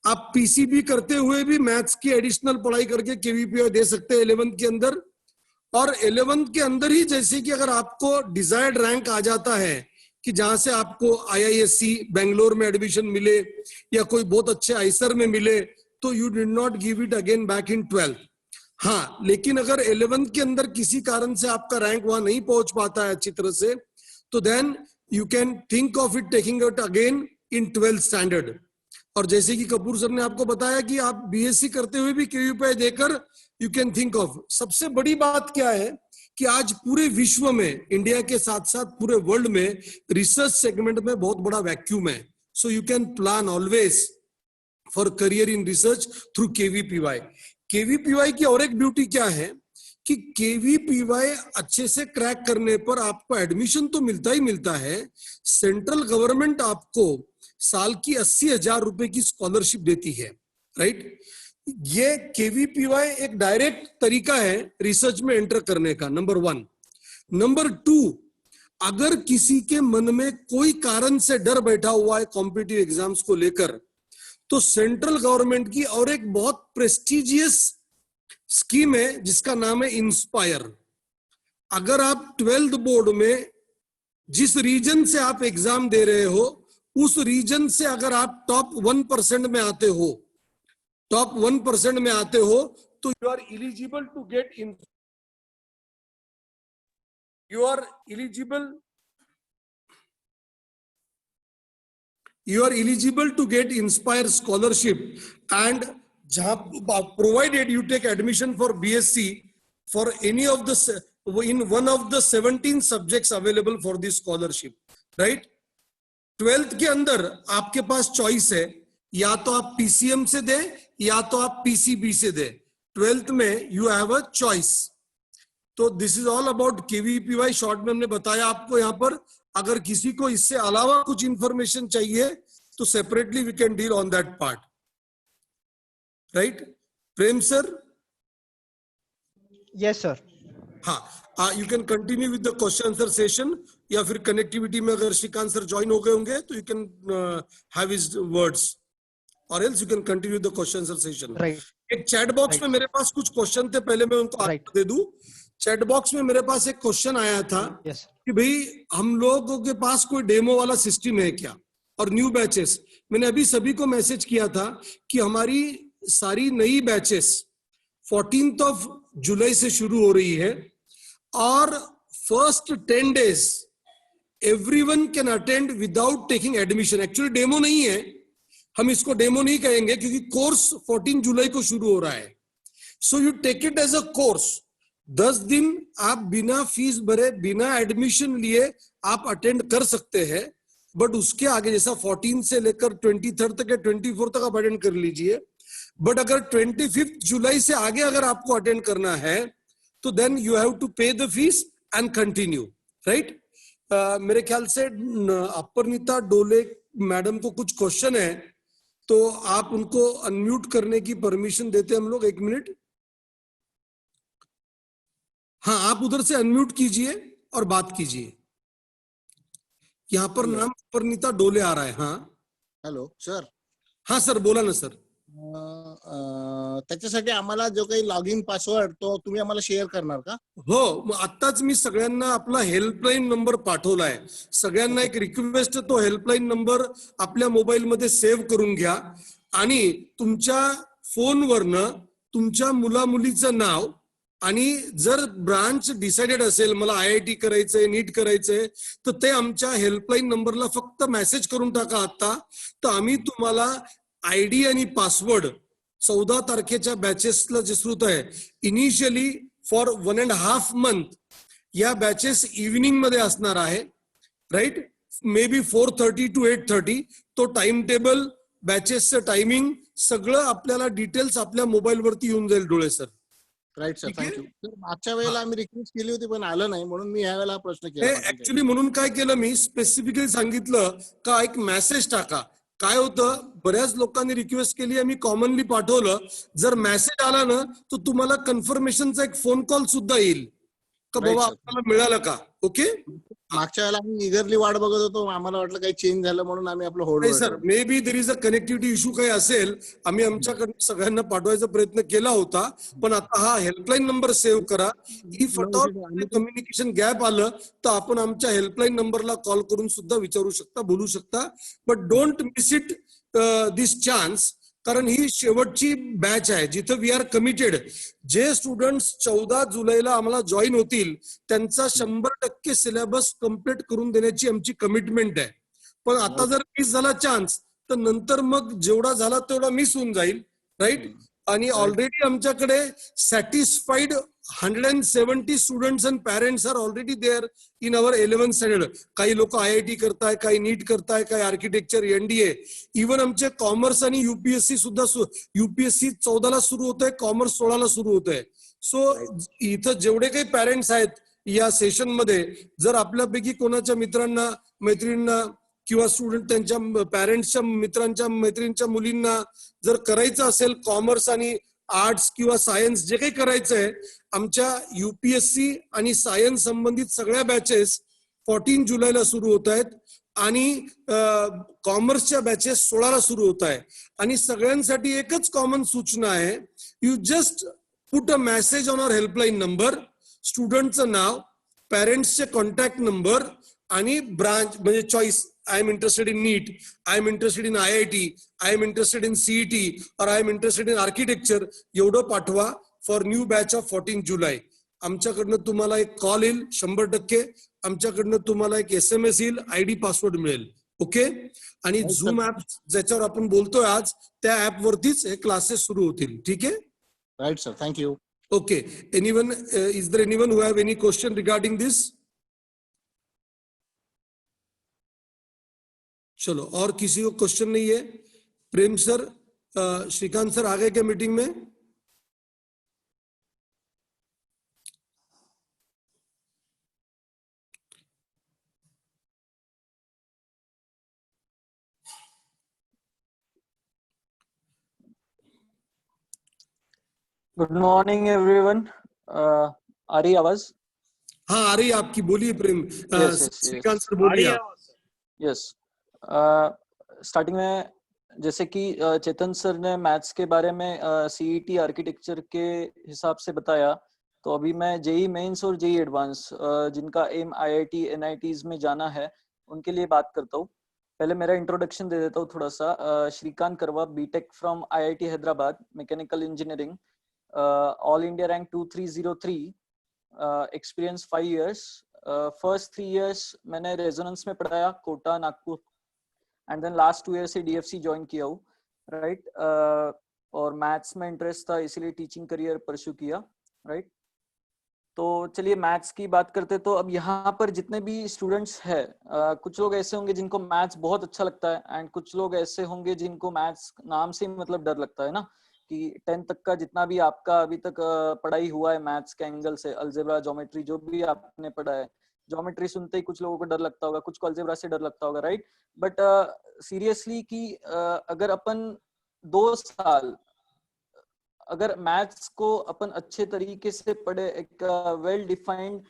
आप PCB करते हुए भी मैथ्स की एडिशनल पढ़ाई करके KVPY दे सकते हैं 11th के अंदर. और 11th के अंदर ही जैसे कि अगर आपको डिजायर्ड रैंक आ जाता है कि जहां से आपको IISc बेंगलोर में एडमिशन मिले या कोई बहुत अच्छे आइसर में मिले, तो you did not give it again back in 12th. हाँ, लेकिन अगर 11th के अंदर किसी कारण से आपका रैंक वहां नहीं पहुंच पाता है अच्छी तरह से, तो then you can think of it taking it again in 12th standard. और जैसे कि कपूर सर ने आपको बताया कि आप BSc करते हुए भी KVPY देकर यू कैन थिंक ऑफ. सबसे बड़ी बात क्या है कि आज पूरे विश्व में, इंडिया के साथ साथ पूरे वर्ल्ड में रिसर्च सेगमेंट में बहुत बड़ा वैक्यूम है. So you can plan always for career in research through KVPY. KVPY की और एक ब्यूटी क्या है कि KVPY अच्छे से क्रैक करने पर आपको एडमिशन तो मिलता ही मिलता है. सेंट्रल गवर्नमेंट आपको साल की 80,000 रुपए की स्कॉलरशिप देती है, राइट. ये KVPY एक डायरेक्ट तरीका है रिसर्च में एंटर करने का, नंबर 1. नंबर 2, अगर किसी के मन में कोई कारण से डर बैठा हुआ है कॉम्पिटिटिव एग्जाम्स को लेकर, तो सेंट्रल गवर्नमेंट की और एक बहुत प्रेस्टिजियस स्कीम है जिसका नाम है इंस्पायर. अगर आप 12th बोर्ड में जिस रीजन से आप एग्जाम दे रहे हो, उस रीजन से अगर आप टॉप 1% में आते हो, टॉप 1% में आते हो, तो you are eligible to get in, you are eligible to get Inspire scholarship, and provided you take admission for BSc for any of the in one of the 17 subjects available for this scholarship. Right. 12th के अंदर आपके पास choice है, या तो आप PCM से दे या तो आप पीसीबी से दे। 12th में यू हैव अ चॉइस। तो this is all about KVPY. Short में हमने बताया आपको। यहाँ पर अगर किसी को इससे अलावा कुछ इंफॉर्मेशन चाहिए तो separately we can deal on that part, right. Prem sir? Yes sir. हाँ, you can continue with the question answer session, या फिर कनेक्टिविटी में अगर श्रीकांत सर ज्वाइन हो गए होंगे तो you can have his words, और else you can continue the question answer session. एक चैट बॉक्स में मेरे पास कुछ क्वेश्चन थे, पहले मैं उनको आपको दे दूं। चैट बॉक्स में मेरे पास एक क्वेश्चन आया था कि भाई हम लोगों के पास कोई डेमो वाला सिस्टम है क्या, और न्यू बैचेस। मैंने अभी सभी को मैसेज किया था कि हमारी सारी नई बैचेस 14 जुलाई से शुरू हो रही है, और first 10 days everyone can attend without taking admission. Actually demo नहीं है, हम इसको डेमो नहीं कहेंगे क्योंकि कोर्स 14 जुलाई को शुरू हो रहा है। So you take it as a course. 10 दिन आप बिना फीस भरे, बिना एडमिशन लिए आप अटेंड कर सकते हैं, बट उसके आगे जैसा 14 से लेकर 23 तक या 24 तक आप अटेंड कर लीजिए। बट अगर 25 जुलाई से आगे अगर आपको अटेंड करना है तो देन यू हैव टू पे the fees and continue, right. मेरे ख्याल से अपर्णिता डोले मैडम को कुछ क्वेश्चन है, तो आप उनको अनम्यूट करने की परमिशन देते हैं हम लोग। 1 मिनट। हाँ, आप उधर से अनम्यूट कीजिए और बात कीजिए। यहाँ पर नाम अपर्णिता डोले आ रहा है। हाँ हॅलो सर। हाँ सर, बोला ना सर। त्याच्यासाठी आम्हाला जो काही लॉगिन पासवर्ड तो तुम्ही आम्हाला शेअर करणार का? हो, मग आत्ताच मी सगळ्यांना आपला हेल्पलाईन नंबर पाठवलाय। सगळ्यांना एक रिक्वेस्ट, तो हेल्पलाईन नंबर आपल्या मोबाईल मध्ये सेव्ह करून घ्या, आणि तुमच्या फोनवरनं तुमच्या मुला मुलीचं नाव, आणि जर ब्रांच डिसाइडेड असेल मला IIT करायचंय, नीट करायचंय, तर ते आमच्या हेल्पलाईन नंबरला फक्त मेसेज करून टाका आता, तर आम्ही तुम्हाला ID आणि पासवर्ड 14 तारखेच्या बॅचेसला जे सुरू आहे, इनिशियली फॉर 1.5 month या बॅचेस इव्हिनिंग मध्ये असणार आहे, राईट। मे बी 4:30 to 8:30 तो टाइम टेबल, बॅचेसचं टायमिंग सगळं आपल्याला डिटेल्स आपल्या मोबाईल वरती येऊन जाईल डोळे sir. Right sir, thank you sir. मागच्या वेळेला आम्ही रिक्वेस्ट केली होती पण आलं नाही, म्हणून मी ह्या वेळेला प्रश्न केला। ऍक्च्युली म्हणून काय केलं, मी स्पेसिफिकली सांगितलं का एक मेसेज टाका। काय होतं, बऱ्याच लोकांनी रिक्वेस्ट केली, आम्ही कॉमनली पाठवलं। जर मेसेज आला ना तर तुम्हाला कन्फर्मेशनचा एक फोन कॉल सुद्धा येईल का बाबा आपल्याला मिळालं का। ओके, मागच्या वेळेला आम्ही इगरली वाट बघत होतो, आम्हाला वाटलं काही चेंज झालं म्हणून आम्ही आपलं hold. Sir, maybe there is a connectivity issue काही असेल, आम्ही आमच्याकडे सगळ्यांना पाठवायचा प्रयत्न केला होता, पण आता हा हेल्पलाईन नंबर सेव्ह करा। If at all communication gap आलं तर आपण आमच्या हेल्पलाईन नंबरला कॉल करून सुद्धा विचारू शकता, बोलू शकता, but don't miss it this chance, कारण ही शेवटची बॅच आहे जिथं वी आर कमिटेड। जे स्टुडंट्स 14 जुलैला आम्हाला जॉईन होतील त्यांचा 100% सिलेबस कंप्लीट करून देण्याची आमची कमिटमेंट आहे। पण आता जर मिस झाला चान्स तर नंतर मग जेवढा झाला तेवढा मिस होऊन जाईल, राईट। आणि ऑलरेडी आमच्याकडे satisfied 170 students and parents are already there in our 11th standard. काही लोक IIT करताय, काही नीट करताय, काही आर्किटेक्चर, NDA, इव्हन आमचे कॉमर्स आणि UPSC सुद्धा, UPSC 14 ला सुरू होत आहे, कॉमर्स 16 ला सुरू होत आहे। सो इथं जेवढे काही पेरेंट्स आहेत या सेशन मध्ये, जर आपल्यापैकी कोणाच्या मित्रांना, मैत्रिणींना किंवा स्टुडंट त्यांच्या पॅरेंट्सच्या, मित्रांच्या, मैत्रिणींच्या मुलींना जर करायचं असेल कॉमर्स आणि आर्ट्स किंवा सायन्स, जे काही करायचंय, आमच्या UPSC आणि सायन्स संबंधित सगळ्या बॅचेस 14 जुलैला सुरू होत आहेत, आणि कॉमर्सच्या बॅचेस 16 ला सुरू होत आहे। आणि सगळ्यांसाठी एकच कॉमन सूचना आहे, you just put a message on our helpline number, स्टुडंटचं नाव, पेरेंट्सचे कॉन्टॅक्ट नंबर आणि ब्रांच म्हणजे choice, I am interested in NEET, I am interested in IIT, I am interested in CET, or I am interested in architecture, एवढं पाठवा for new batch of 14 जुलै। आमच्याकडनं तुम्हाला एक कॉल येईल 100%, आमच्याकडनं तुम्हाला एक SMS येईल, ID पासवर्ड मिळेल। ओके, आणि झूम ऍप ज्याच्यावर आपण बोलतोय आज, त्या ऍप वरतीच हे क्लासेस सुरू होतील, ठीक आहे। Right sir, thank you. Okay, anyone, is there anyone who have any question regarding this? चलो, और किसी को क्वेश्चन नहीं है? प्रेम सर, श्रीकांत सर आ गए क्या मीटिंग में? Good morning everyone. आ रही आवाज? हाँ आ रही है आपकी, बोलिए प्रेम। श्रीकांत सर बोलिए आप। यस, स्टार्टिंग में जैसे कि चेतन सर ने मैथ्स के बारे में सीईटी आर्किटेक्चर के हिसाब से बताया, तो अभी मैं जेई मेंस और जेई एडवांस जिनका एम आईआईटी एनआईटीज में जाना है उनके लिए बात करता हूँ। पहले मेरा इंट्रोडक्शन दे देता हूँ थोड़ा सा। Srikanth Karwa, B Tech from IIT Hyderabad, mechanical engineering, all India rank 2303, experience 5 years। First 3 years मैंने रेजोनेंस में पढ़ाया, Kota, Nagpur, and then last 2 years से डीएफसी ज्वाइन किया हूँ, राइट। और मैथ्स में इंटरेस्ट था इसीलिए टीचिंग करियर परस्यू किया, राइट। तो चलिए मैथ्स की बात करते। तो अब यहाँ पर जितने भी स्टूडेंट्स हैं, कुछ लोग ऐसे होंगे जिनको मैथ्स बहुत अच्छा लगता है एंड कुछ लोग ऐसे होंगे जिनको मैथ्स नाम से मतलब डर लगता है ना, कि 10th तक का जितना भी आपका अभी तक पढ़ाई हुआ है मैथ्स के एंगल से, अलजेब्रा, ज्योमेट्री, जो भी आपने पढ़ा है, ज्योमेट्री सुनते ही कुछ लोगों को डर लगता होगा, कुछ को अलजेब्रा से डर लगता होगा, राइट। बट सीरियसली कि अगर अपन 2 साल अगर मैथ्स को अपन अच्छे तरीके से पढ़े, एक वेल डिफाइंड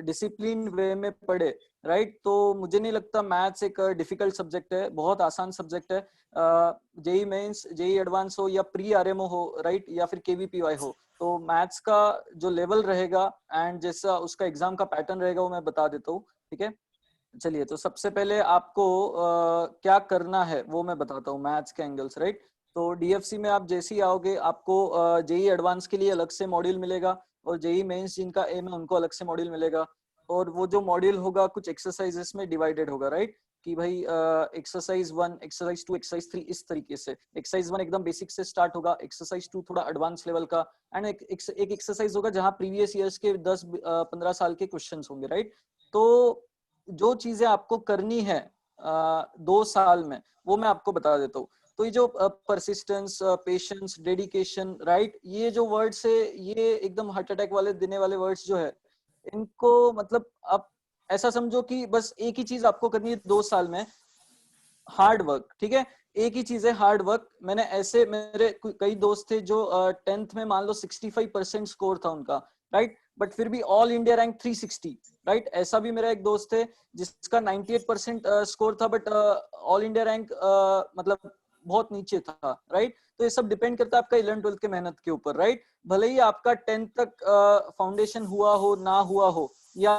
डिसिप्लिन वे में पढ़े, राइट, तो मुझे नहीं लगता मैथ्स एक डिफिकल्ट सब्जेक्ट है, बहुत आसान सब्जेक्ट है। जेई मेंस, जेई एडवांस हो या प्री आरएमओ हो, राइट, या फिर केवीपीवाई हो, तो मैथ्स का जो लेवल रहेगा एंड जैसा उसका एग्जाम का पैटर्न रहेगा वो मैं बता देता हूँ, ठीक है। चलिए, तो सबसे पहले आपको क्या करना है वो मैं बताता हूँ मैथ्स के एंगल्स, राइट। तो डीएफसी में आप जैसे ही आओगे आपको जेई एडवांस के लिए अलग से मॉड्यूल मिलेगा और जेई मेंस जिनका एम है उनको अलग से मॉड्यूल मिलेगा, और वो जो मॉड्यूल होगा कुछ एक्सरसाइजेस में डिवाइडेड होगा, राइट, कि भाई एक्सरसाइज 1, एक्सरसाइज 2, एक्सरसाइज 3, इस तरीके से। एक्सरसाइज 1 एकदम बेसिक से स्टार्ट होगा, एक्सरसाइज 2 थोड़ा एडवांस लेवल का, एंड एक एक्सरसाइज होगा जहां प्रीवियस ईयर्स के 10-15 साल के क्वेश्चंस होंगे, राइट। तो जो चीजें आपको करनी है 2 साल में वो मैं आपको बता देता हूँ। तो ये जो परसिस्टेंस, पेशेंस, डेडिकेशन, राइट, ये जो वर्ड्स है ये एकदम हार्ट अटैक वाले देने वाले वर्ड्स जो है, इनको मतलब आप ऐसा समझो कि बस एक ही चीज आपको करनी है 2 साल में, हार्ड वर्क, ठीक है। एक ही चीज है, हार्ड वर्क। मैंने ऐसे, मेरे कई दोस्त थे जो 10th में मान लो 65% स्कोर था उनका, राइट, बट फिर भी ऑल इंडिया रैंक 360, राइट। ऐसा भी मेरा एक दोस्त है जिसका 98% स्कोर था बट ऑल इंडिया रैंक मतलब बहुत नीचे था, राइट। तो ये सब डिपेंड करता है आपका 11th-12th के मेहनत के ऊपर, राइट। भले ही आपका 10th तक फाउंडेशन हुआ हो ना हुआ हो, या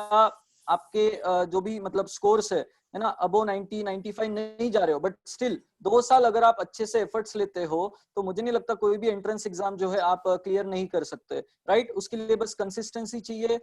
आपके जो भी मतलब स्कोर्स है ना, अबो 90, 95 नहीं जा रहे हो, बट स्टिल 2 साल अगर आप अच्छे से एफर्ट्स लेते हो तो मुझे नहीं लगता कोई भी एंट्रेंस एग्जाम जो है आप क्लियर नहीं कर सकते, राइट। उसके लिए बस कंसिस्टेंसी चाहिए,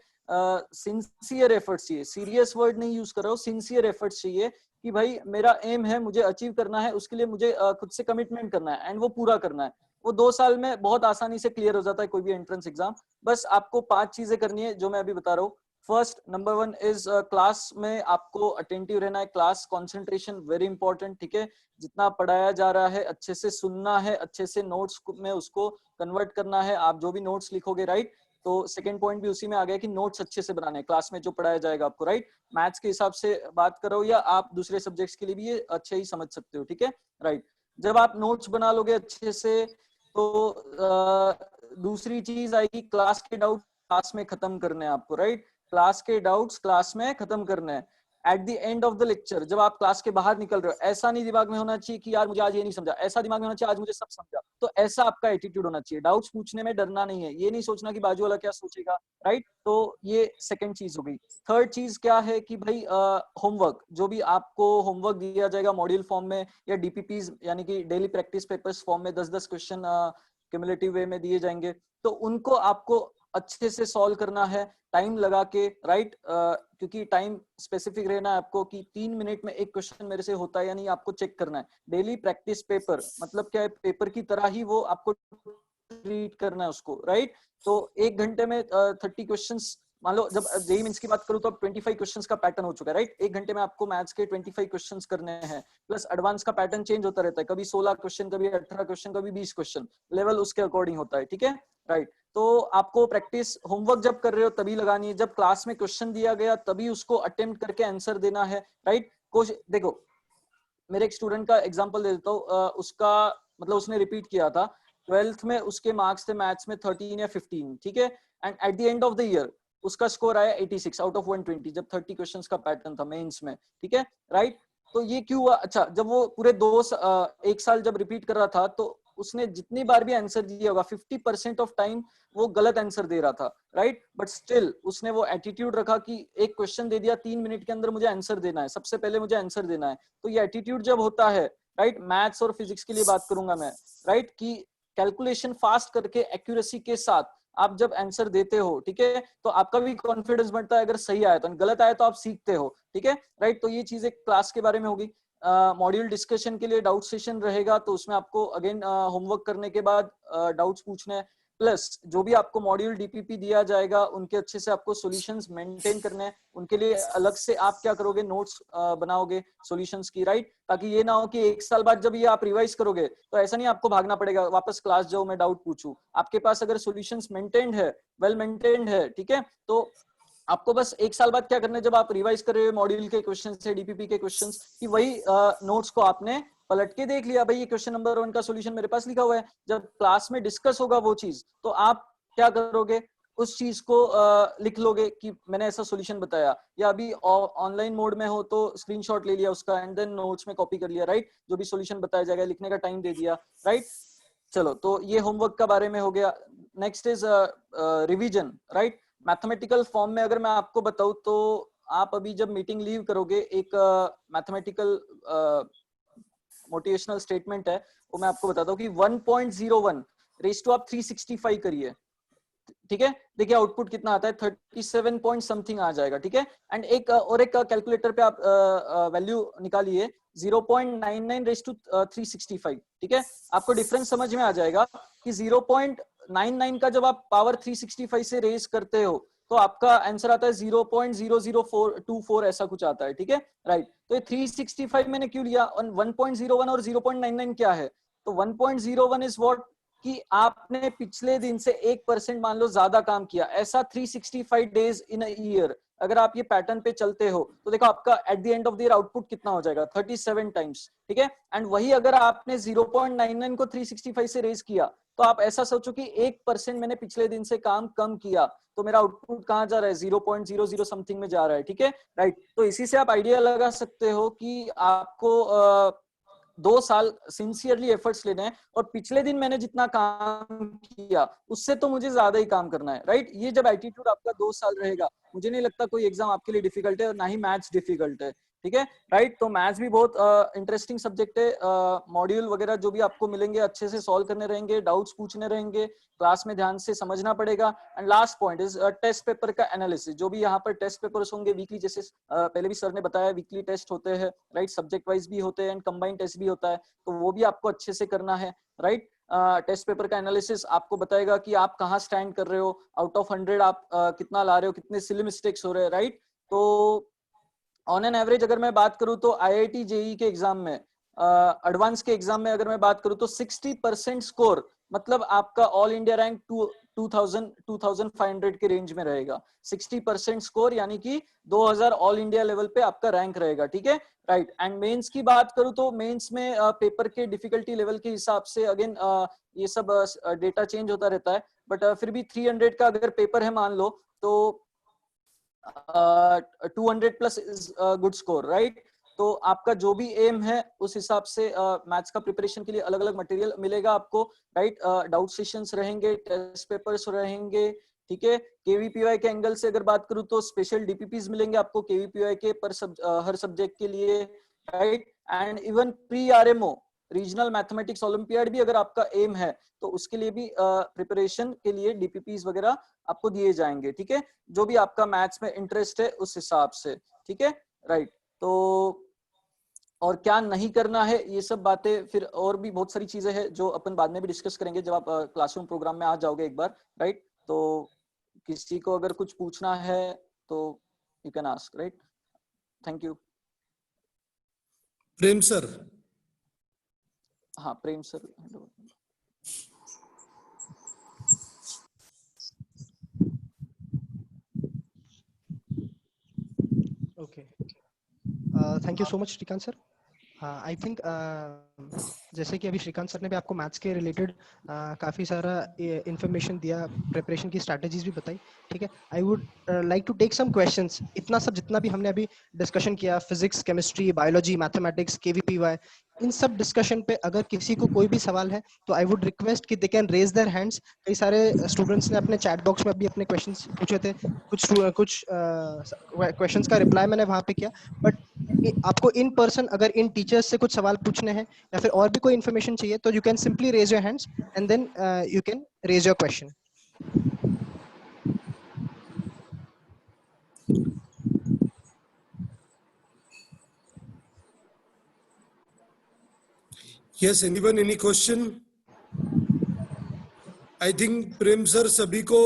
सिंसियर एफर्ट्स चाहिए, सीरियस वर्ड नहीं यूज कर रहा हूँ, सिंसियर एफर्ट्स चाहिए कि भाई मेरा एम है, मुझे अचीव करना है, उसके लिए मुझे खुद से कमिटमेंट करना है एंड वो पूरा करना है। वो 2 साल में बहुत आसानी से क्लियर हो जाता है कोई भी एंट्रेंस एग्जाम। बस आपको 5 चीजें करनी है जो मैं अभी बता रहा हूँ। फर्स्ट, नंबर 1 इज क्लास में आपको अटेंटिव रहना है, क्लास कंसंट्रेशन वेरी इंपॉर्टेंट, ठीक है। जितना पढ़ाया जा रहा है अच्छे से सुनना है, अच्छे से नोट्स में उसको कन्वर्ट करना है, आप जो भी नोट्स लिखोगे, राइट। तो सेकंड पॉइंट भी उसी में आ गया कि नोट्स अच्छे से बनाने हैं क्लास में जो पढ़ाया जाएगा आपको, राइट। मैथ्स के हिसाब से बात करो या आप दूसरे सब्जेक्ट्स के लिए भी ये अच्छे ही समझ सकते हो, ठीक है, राइट। जब आप नोट्स बना लोगे अच्छे से तो दूसरी चीज आएगी, क्लास के डाउट क्लास में खत्म करने हैं आपको, राइट। क्लास के डाउट्स क्लास में खत्म करना है। At the end of the lecture जब आप क्लास के बाहर निकल रहे हो, ऐसा नहीं दिमाग में होना चाहिए कि यार मुझे आज ये नहीं समझा, ऐसा दिमाग में होना चाहिए आज मुझे सब समझा। तो ऐसा आपका एटीट्यूड होना चाहिए, डाउट्स पूछने में डरना नहीं है, ये नहीं सोचना कि बाजू वाला क्या सोचेगा, राइट। तो ये सेकंड चीज हो गई। थर्ड चीज क्या है कि भाई होमवर्क, जो भी आपको होमवर्क दिया जाएगा मॉड्यूल फॉर्म में या डीपीपीज यानी कि डेली प्रैक्टिस पेपर्स फॉर्म में 10-10 क्वेश्चन क्यूमुलेटिव वे में दिए जाएंगे, तो उनको आपको अच्छे से सॉल्व करना है टाइम लगा के, राइट। क्योंकि टाइम स्पेसिफिक रहना है आपको कि 3 मिनट में एक क्वेश्चन मेरे से होता है या नहीं, आपको चेक करना है। डेली प्रैक्टिस पेपर मतलब क्या है, पेपर की तरह ही वो आपको ट्रीट करना है उसको, राइट। तो 1 घंटे में 30 क्वेश्चंस मान लो जब जेईई मेंस की बात करूं तो अब 25 क्वेश्चंस का पैटर्न हो चुका है, राइट? एक घंटे में आपको मैथ्स के 25 क्वेश्चंस करने हैं, प्लस एडवांस का पैटर्न चेंज होता रहता है, कभी 16 क्वेश्चन, कभी 18 क्वेश्चन, कभी 20 क्वेश्चन, लेवल उसके अकॉर्डिंग होता है, ठीक है, राइट? तो आपको प्रैक्टिस होमवर्क जब कर रहे हो तभी लगानी है, जब क्लास में क्वेश्चन दिया गया तभी उसको अटेम्प्ट करके आंसर देना है, राइट? देखो मेरे एक स्टूडेंट का एग्जांपल दे देता हूँ, उसका मतलब उसने रिपीट किया था 12th में, उसके मार्क्स थे मैथ्स में 13 या 15, ठीक है, and at the end of the year उसका स्कोर आया 86 आउट ऑफ 120, जब 30 क्वेश्चंस का पैटर्न था मेंस में, ठीक है, राइट? तो ये क्यों हुआ? अच्छा, जब वो पूरे एक साल जब रिपीट कर रहा था तो उसने जितनी बार भी आंसर दिया होगा 50% ऑफ टाइम वो गलत आंसर दे रहा था, राइट? बट स्टिल उसने वो एटीट्यूड रखा कि एक क्वेश्चन दे दिया, 3 मिनट के अंदर मुझे आंसर देना है, सबसे पहले मुझे आंसर देना है। तो ये एटीट्यूड जब होता है, राइट, मैथ्स और फिजिक्स के लिए बात करूंगा मैं, राइट, कि कैलकुलेशन फास्ट करके एक्यूरेसी के साथ आप जब आंसर देते हो, ठीक है, तो आपका भी कॉन्फिडेंस बढ़ता है, अगर सही आया तो, गलत आया तो आप सीखते हो, ठीक है, राइट? तो ये चीज एक क्लास के बारे में होगी। मॉड्यूल डिस्कशन के लिए डाउट सेशन रहेगा, तो उसमें आपको अगेन होमवर्क करने के बाद डाउट्स पूछने हैं, प्लस जो भी आपको मॉड्यूल डीपीपी दिया जाएगा उनके अच्छे से आपको सॉल्यूशंस मेंटेन करने हैं, उनके लिए अलग से आप क्या करोगे, नोट्स बनाओगे सॉल्यूशंस की, राइट? ताकि ये ना हो कि एक साल बाद जब ये आप रिवाइज करोगे तो ऐसा नहीं आपको भागना पड़ेगा वापस क्लास जाओ मैं डाउट पूछूं। आपके पास अगर सॉल्यूशंस मेंटेन्ड है, वेल मेंटेन्ड है, ठीक है, तो आपको बस एक साल बाद क्या करना है, जब आप रिवाइज कर रहे हो मॉड्यूल के क्वेश्चन से, डीपीपी के क्वेश्चन की, वही नोट्स को आपने पलट के देख लिया, भाई ये क्वेश्चन नंबर 1 का सॉल्यूशन मेरे पास लिखा हुआ है। जब क्लास में डिस्कस होगा वो चीज, तो आप क्या करोगे, उस चीज को लिख लोगे कि मैंने ऐसा सॉल्यूशन बताया, या अभी ऑनलाइन मोड में हो तो स्क्रीनशॉट ले लिया उसका एंड देन नोट्स में कॉपी कर लिया, राइट? जो भी सॉल्यूशन बताया जाएगा लिखने का टाइम दे दिया, राइट? चलो, तो ये होमवर्क का बारे में हो गया। Next is revision, right? Mathematical form में अगर मैं आपको बताऊं तो आप अभी जब मीटिंग लीव करोगे, एक मैथमेटिकल मोटिवेशनल स्टेटमेंट है, वो मैं आपको बताता हूँ कि 1.01 रेज़ टू आप 365 करिए, ठीक है, देखिए आउटपुट कितना आता है, 37 पॉइंट समथिंग आ जाएगा, ठीक है। एंड एक कैलकुलेटर पे आप वैल्यू निकालिए 0.99 रेज़ टू 365, ठीक है, आपको डिफरेंस समझ में आ जाएगा कि 0.99 का जब आप पावर 365 से रेज करते हो तो आपका आंसर आता है 0.00424 ऐसा कुछ आता है, ठीक है, राइट। तो ये 365 मैंने क्यों लिया, और 1.01 और 0.99 क्या है, तो 1.01 इज व्हाट कि आपने पिछले दिन से 1% मान लो ज्यादा काम किया, ऐसा 365 डेज इन अ ईयर अगर आप ये पैटर्न पे चलते हो तो देखो आपका at the end of the year output कितना हो जाएगा, 37 टाइम्स, ठीक है। एंड वही अगर आपने 0.99 को 365 से रेज किया तो आप ऐसा सोचो कि 1% मैंने पिछले दिन से काम कम किया तो मेरा आउटपुट कहाँ जा रहा है, 0.00 समथिंग में जा रहा है, ठीक है, राइट। तो इसी से आप आइडिया लगा सकते हो कि आपको 2 साल सिंसियरली एफर्ट्स लेने हैं और पिछले दिन मैंने जितना काम किया उससे तो मुझे ज्यादा ही काम करना है, राइट। ये जब एटीट्यूड आपका 2 साल रहेगा, मुझे नहीं लगता कोई एग्जाम आपके लिए डिफिकल्ट है और ना ही मैथ्स डिफिकल्ट है, ठीक है, राइट। तो मैथ्स भी बहुत इंटरेस्टिंग सब्जेक्ट है, मॉड्यूल वगैरह जो भी आपको मिलेंगे अच्छे से सॉल्व करने रहेंगे, डाउट्स पूछने रहेंगे, क्लास में ध्यान से समझना पड़ेगा। And last point is test paper का एनालिसिस, जो भी यहाँ पर टेस्ट पेपर्स होंगे वीकली, जैसे पहले भी सर ने बताया वीकली टेस्ट होते हैं, राइट, सब्जेक्ट वाइज भी होते हैं एंड कंबाइंड टेस्ट भी होता है, तो वो भी आपको अच्छे से करना है, राइट। टेस्ट पेपर का एनालिसिस आपको बताएगा कि आप कहाँ स्टैंड कर रहे हो, आउट ऑफ 100 आप कितना ला रहे हो, कितने सिली मिस्टेक्स हो रहे हैं, राइट। तो ऑन एन एवरेज अगर मैं बात करूं तो आईआईटी जेईई के एग्जाम में, एडवांस के एग्जाम में अगर मैं बात करूं तो 60% स्कोर मतलब आपका ऑल इंडिया रैंक 2500 के रेंज में रहेगा। 60% स्कोर यानी कि 2000 ऑल इंडिया लेवल पे आपका रैंक रहेगा, ठीक है, राइट। एंड मेंस की बात करूं तो मेंस में पेपर के डिफिकल्टी लेवल के हिसाब से अगेन ये सब डेटा चेंज होता रहता है, बट फिर भी 300 का अगर पेपर है मान लो तो 200 plus is good score, right. तो आपका जो भी एम है उस हिसाब से मैथ्स का प्रिपरेशन के लिए अलग अलग मटेरियल मिलेगा आपको, राइट। डाउट सेशंस रहेंगे, टेस्ट पेपर्स रहेंगे, ठीक है। केवीपीवाई के एंगल से अगर बात करूं तो स्पेशल डीपीपीज मिलेंगे आपको केवीपीवाई के हर सब्जेक्ट के लिए, right. And even pre RMO regional mathematics olympiad भी अगर आपका एम है तो उसके लिए भी प्रिपरेशन के लिए डीपीपीज वगैरह आपको दिए जाएंगे, ठीक है, जो भी आपका मैथ्स में इंटरेस्ट है उस हिसाब से, ठीक है, राइट। तो और क्या नहीं करना है ये सब बातें फिर और भी बहुत सारी चीजें हैं जो अपन बाद में भी डिस्कस करेंगे जब आप क्लासरूम प्रोग्राम में आ जाओगे एक बार, राइट। तो किसी को अगर कुछ पूछना है तो you can ask, right? Thank you. Prem sir. हाँ प्रेम sir. Okay. Thank you so much, Shrikant sir. I think जैसे कि अभी श्रीकांत सर ने भी आपको मैथ्स के रिलेटेड काफी सारा इंफॉर्मेशन दिया, प्रिपरेशन की स्ट्रैटेजीज भी बताई, ठीक है। I would like to take some questions. इतना सब जितना भी हमने अभी डिस्कशन किया, physics, chemistry, biology, mathematics, KVPY, इन सब डिस्कशन पे अगर किसी को कोई भी सवाल है तो आई वुड रिक्वेस्ट कि they can raise their hands. कई सारे स्टूडेंट्स ने अपने चैट बॉक्स में भी अपने क्वेश्चंस पूछे थे, कुछ क्वेश्चंस का रिप्लाई मैंने वहां पे किया। बट आपको इन पर्सन अगर इन टीचर्स से कुछ सवाल पूछने हैं या फिर और भी कोई इन्फॉर्मेशन चाहिए तो you can simply raise your hands and then you can raise your question. Yes, anyone, any question? I think Prem sir सभी को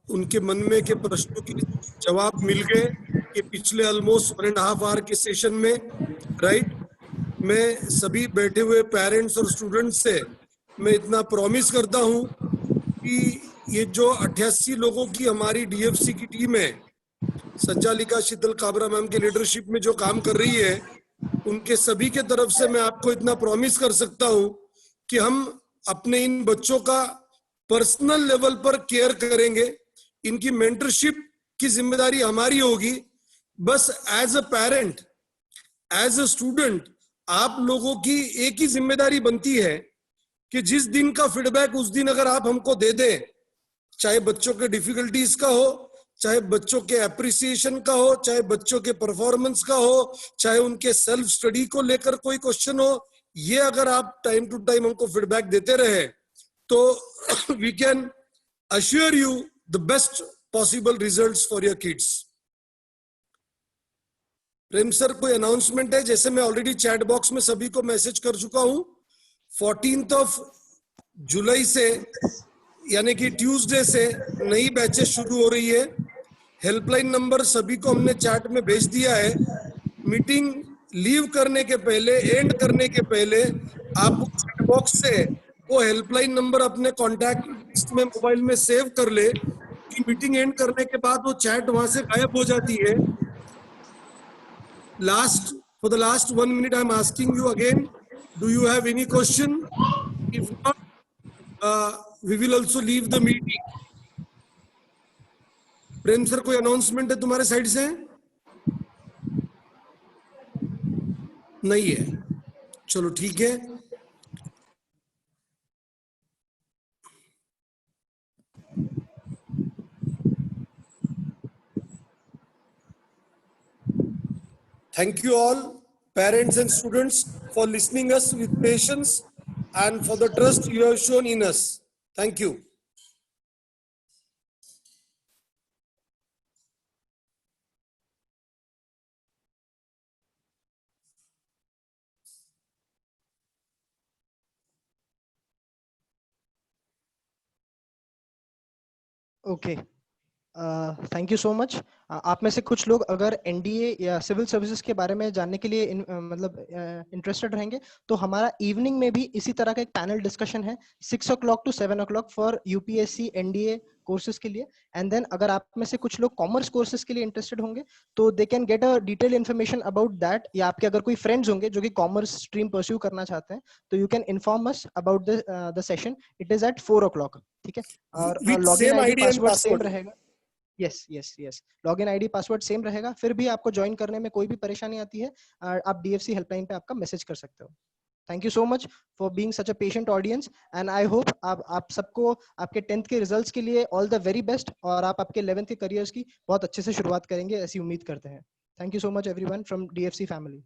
उनके मन में के प्रश्नों के जवाब मिल गए कि पिछले ऑलमोस्ट 1.5 आवर के सेशन में, राइट? मैं सभी बैठे हुए पेरेंट्स और स्टूडेंट्स से मैं इतना प्रॉमिस करता हूं कि ये जो 88 लोगों की हमारी डीएफसी की टीम है, संचालिका शीतल काबरा मैम के लीडरशिप में जो काम कर रही है, उनके सभी के तरफ से मैं आपको इतना प्रॉमिस कर सकता हूं कि हम अपने इन बच्चों का पर्सनल लेवल पर केयर करेंगे। इनकी मेंटरशिप की जिम्मेदारी हमारी होगी। बस as a parent, as a student, आप लोगों की एक ही जिम्मेदारी बनती है कि जिस दिन का फीडबैक उस दिन अगर आप हमको दे दें, चाहे बच्चों के डिफिकल्टीज का हो, चाहे बच्चों के एप्रिसिएशन का हो, चाहे बच्चों के परफॉर्मेंस का हो, चाहे उनके सेल्फ स्टडी को लेकर कोई क्वेश्चन हो, ये अगर आप टाइम टू टाइम हमको फीडबैक देते रहे तो we can assure you the best possible results for your kids. Prem sir, कोई अनाउंसमेंट है? जैसे मैं ऑलरेडी चैट बॉक्स में सभी को मैसेज कर चुका हूं, 14 जुलाई से यानी कि ट्यूसडे से नई बैचेस शुरू हो रही है। हेल्पलाइन नंबर सभी को हमने चैट में भेज दिया है। मीटिंग लीव करने के पहले, एंड करने के पहले आप चैट बॉक्स से वो हेल्पलाइन नंबर अपने कॉन्टैक्ट लिस्ट में मोबाइल में सेव कर ले कि मीटिंग एंड करने के बाद वो चैट वहां से गायब हो जाती है। For the last 1 minute, I'm asking you again, do you have any question? If not, we will also leave the meeting. Prem sir, कोई अनाउंसमेंट है तुम्हारे साइड से? नहीं है, चलो ठीक है। Thank you all, parents and students, for listening us with patience and for the trust you have shown in us. Thank you. Okay, thank you so much. आप में से कुछ लोग अगर एनडीए या सिविल सर्विसेज के बारे में जानने के लिए इंटरेस्टेड रहेंगे तो हमारा इवनिंग में भी इसी तरह का एक पैनल डिस्कशन है 6 o'clock to 7 o'clock for UPSC NDA courses के लिए। एंड देन अगर आप में से कुछ लोग कॉमर्स कोर्सेज के लिए इंटरेस्टेड होंगे तो they can get a detail information about that, या आपके अगर कोई फ्रेंड्स होंगे जो कि कॉमर्स स्ट्रीम परस्यू करना चाहते हैं तो you can inform us about the session. It is at 4 o'clock, ठीक है? और लॉगिन आईडी पासवर्ड सेम रहेगा। Yes, login ID password same रहेगा। फिर भी आपको ज्वाइन करने में कोई भी परेशानी आती है आप डीएफसी हेल्पलाइन पे आपका मैसेज कर सकते हो। Thank you so much for being such a patient audience and I hope आप सबको आपके 10th के रिजल्ट्स के लिए ऑल द वेरी बेस्ट और आप आपके 11th के करियर्स की बहुत अच्छे से शुरुआत करेंगे ऐसी उम्मीद करते हैं। Thank you so much everyone from DFC family.